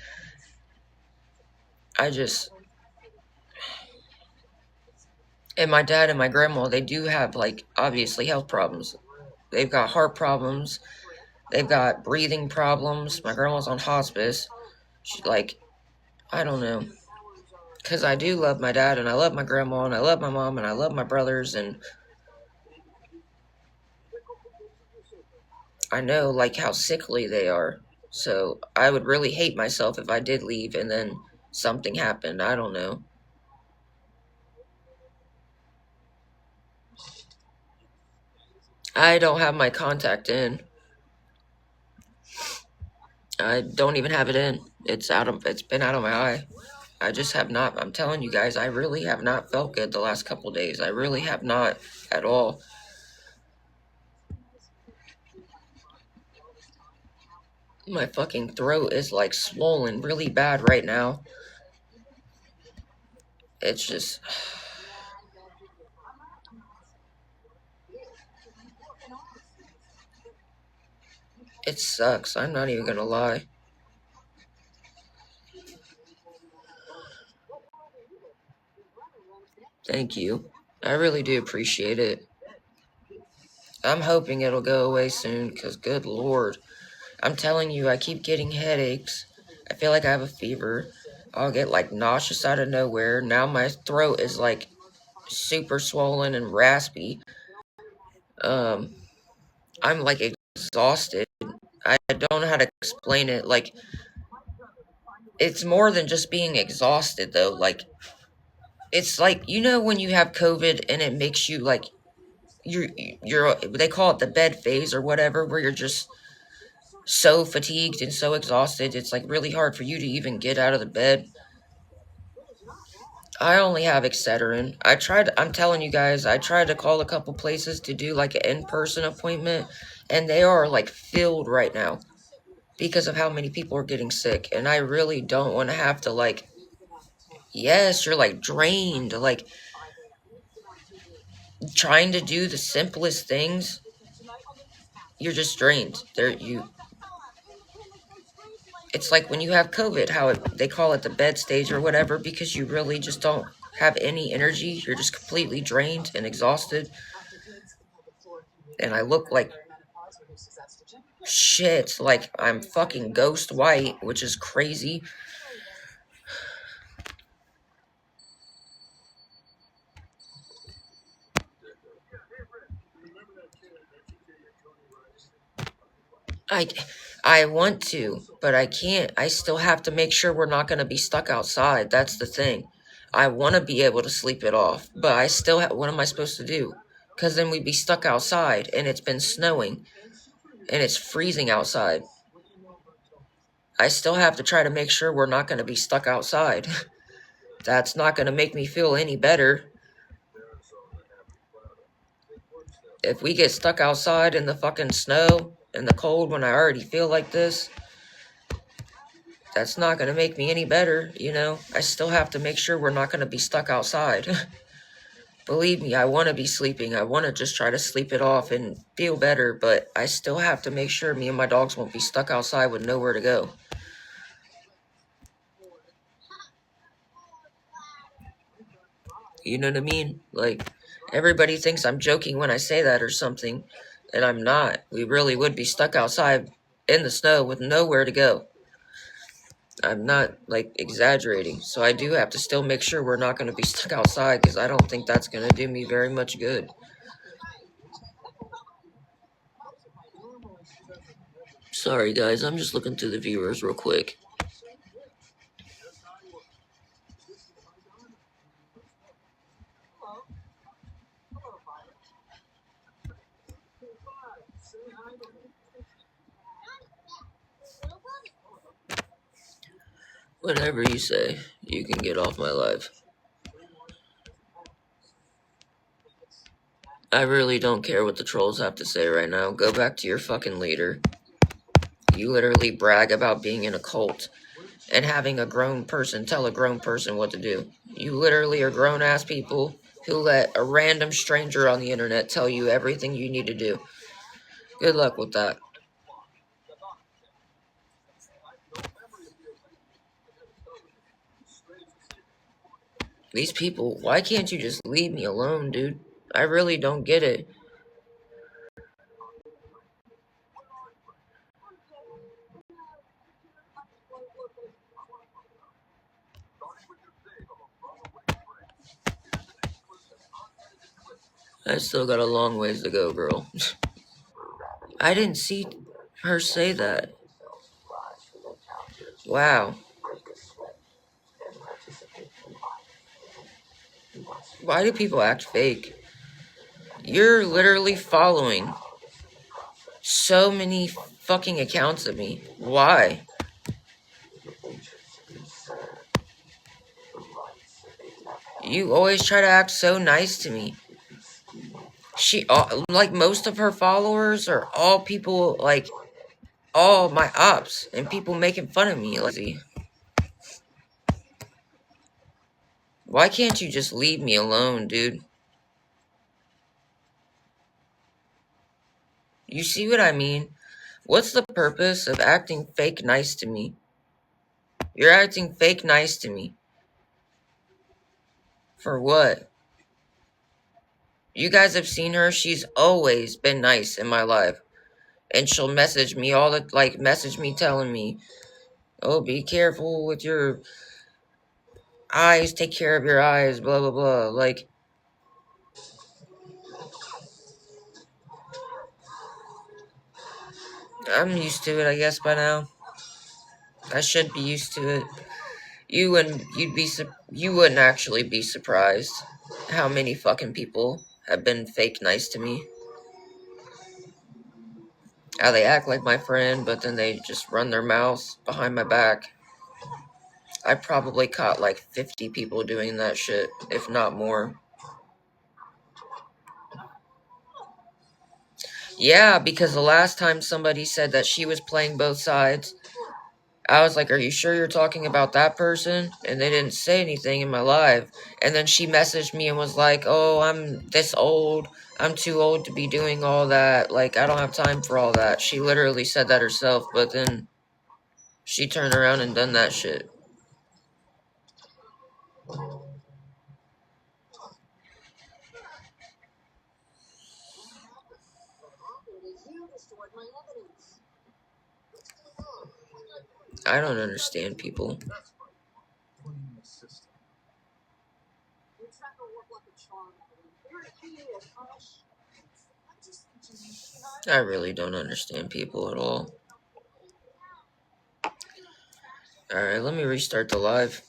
And my dad and my grandma, they do have, like, obviously health problems. They've got heart problems. They've got breathing problems. My grandma's on hospice. She, like, I don't know. Because I do love my dad, and I love my grandma, and I love my mom, and I love my brothers, and I know, like, how sickly they are. So I would really hate myself if I did leave and then something happened. I don't know. I don't have my contact in. I don't even have it in. It's been out of my eye. I just have not, I'm telling you guys, I really have not felt good the last couple days. I really have not at all. My fucking throat is like swollen really bad right now. It's just, it sucks. I'm not even gonna lie. Thank you. I really do appreciate it. I'm hoping it'll go away soon, because good lord. I'm telling you, I keep getting headaches. I feel like I have a fever. I'll get like nauseous out of nowhere. Now my throat is like super swollen and raspy. I'm like exhausted. I don't know how to explain it. Like, it's more than just being exhausted though. Like, it's like, you know, when you have COVID and it makes you like, you're they call it the bed phase or whatever, where you're just so fatigued and so exhausted, it's like really hard for you to even get out of the bed. I only have Excedrin. I'm telling you guys, I tried to call a couple places to do like an in-person appointment, and they are like filled right now because of how many people are getting sick. And I really don't want to have to, like, yes, you're like drained, like trying to do the simplest things. You're just drained. It's like when you have COVID, they call it the bed stage or whatever, because you really just don't have any energy. You're just completely drained and exhausted. And I look like shit, like I'm fucking ghost white, which is crazy. I want to, but I can't. I still have to make sure we're not going to be stuck outside. That's the thing. I want to be able to sleep it off, but I still what am I supposed to do? Because then we'd be stuck outside, and it's been snowing, and it's freezing outside. I still have to try to make sure we're not going to be stuck outside. That's not going to make me feel any better. If we get stuck outside in the fucking snow and the cold when I already feel like this, that's not going to make me any better, you know? I still have to make sure we're not going to be stuck outside. Believe me, I want to be sleeping. I want to just try to sleep it off and feel better, but I still have to make sure me and my dogs won't be stuck outside with nowhere to go. You know what I mean? Like, everybody thinks I'm joking when I say that or something, and I'm not. We really would be stuck outside in the snow with nowhere to go. I'm not, like, exaggerating. So I do have to still make sure we're not going to be stuck outside, because I don't think that's going to do me very much good. Sorry, guys. I'm just looking through the viewers real quick. Whatever you say, you can get off my live. I really don't care what the trolls have to say right now. Go back to your fucking leader. You literally brag about being in a cult and having a grown person tell a grown person what to do. You literally are grown-ass people who let a random stranger on the internet tell you everything you need to do. Good luck with that. These people, why can't you just leave me alone, dude? I really don't get it. I still got a long ways to go, girl. I didn't see her say that. Wow. Why do people act fake? You're literally following so many fucking accounts of me. Why? You always try to act so nice to me. Like, most of her followers are all people, like, all my ops, and people making fun of me. Like, why can't you just leave me alone, dude? You see what I mean? What's the purpose of acting fake nice to me? You're acting fake nice to me. For what? You guys have seen her. She's always been nice in my life. And she'll message me message me telling me, oh, be careful with your eyes, take care of your eyes, blah, blah, blah. Like, I'm used to it, I guess, by now. I should be used to it. You wouldn't actually be surprised how many fucking people have been fake nice to me. How they act like my friend, but then they just run their mouths behind my back. I probably caught like 50 people doing that shit, if not more. Yeah, because the last time somebody said that she was playing both sides, I was like, are you sure you're talking about that person? And they didn't say anything in my live. And then she messaged me and was like, oh, I'm this old. I'm too old to be doing all that. Like, I don't have time for all that. She literally said that herself, but then she turned around and done that shit. I don't understand people. I really don't understand people at all. Alright, let me restart the live.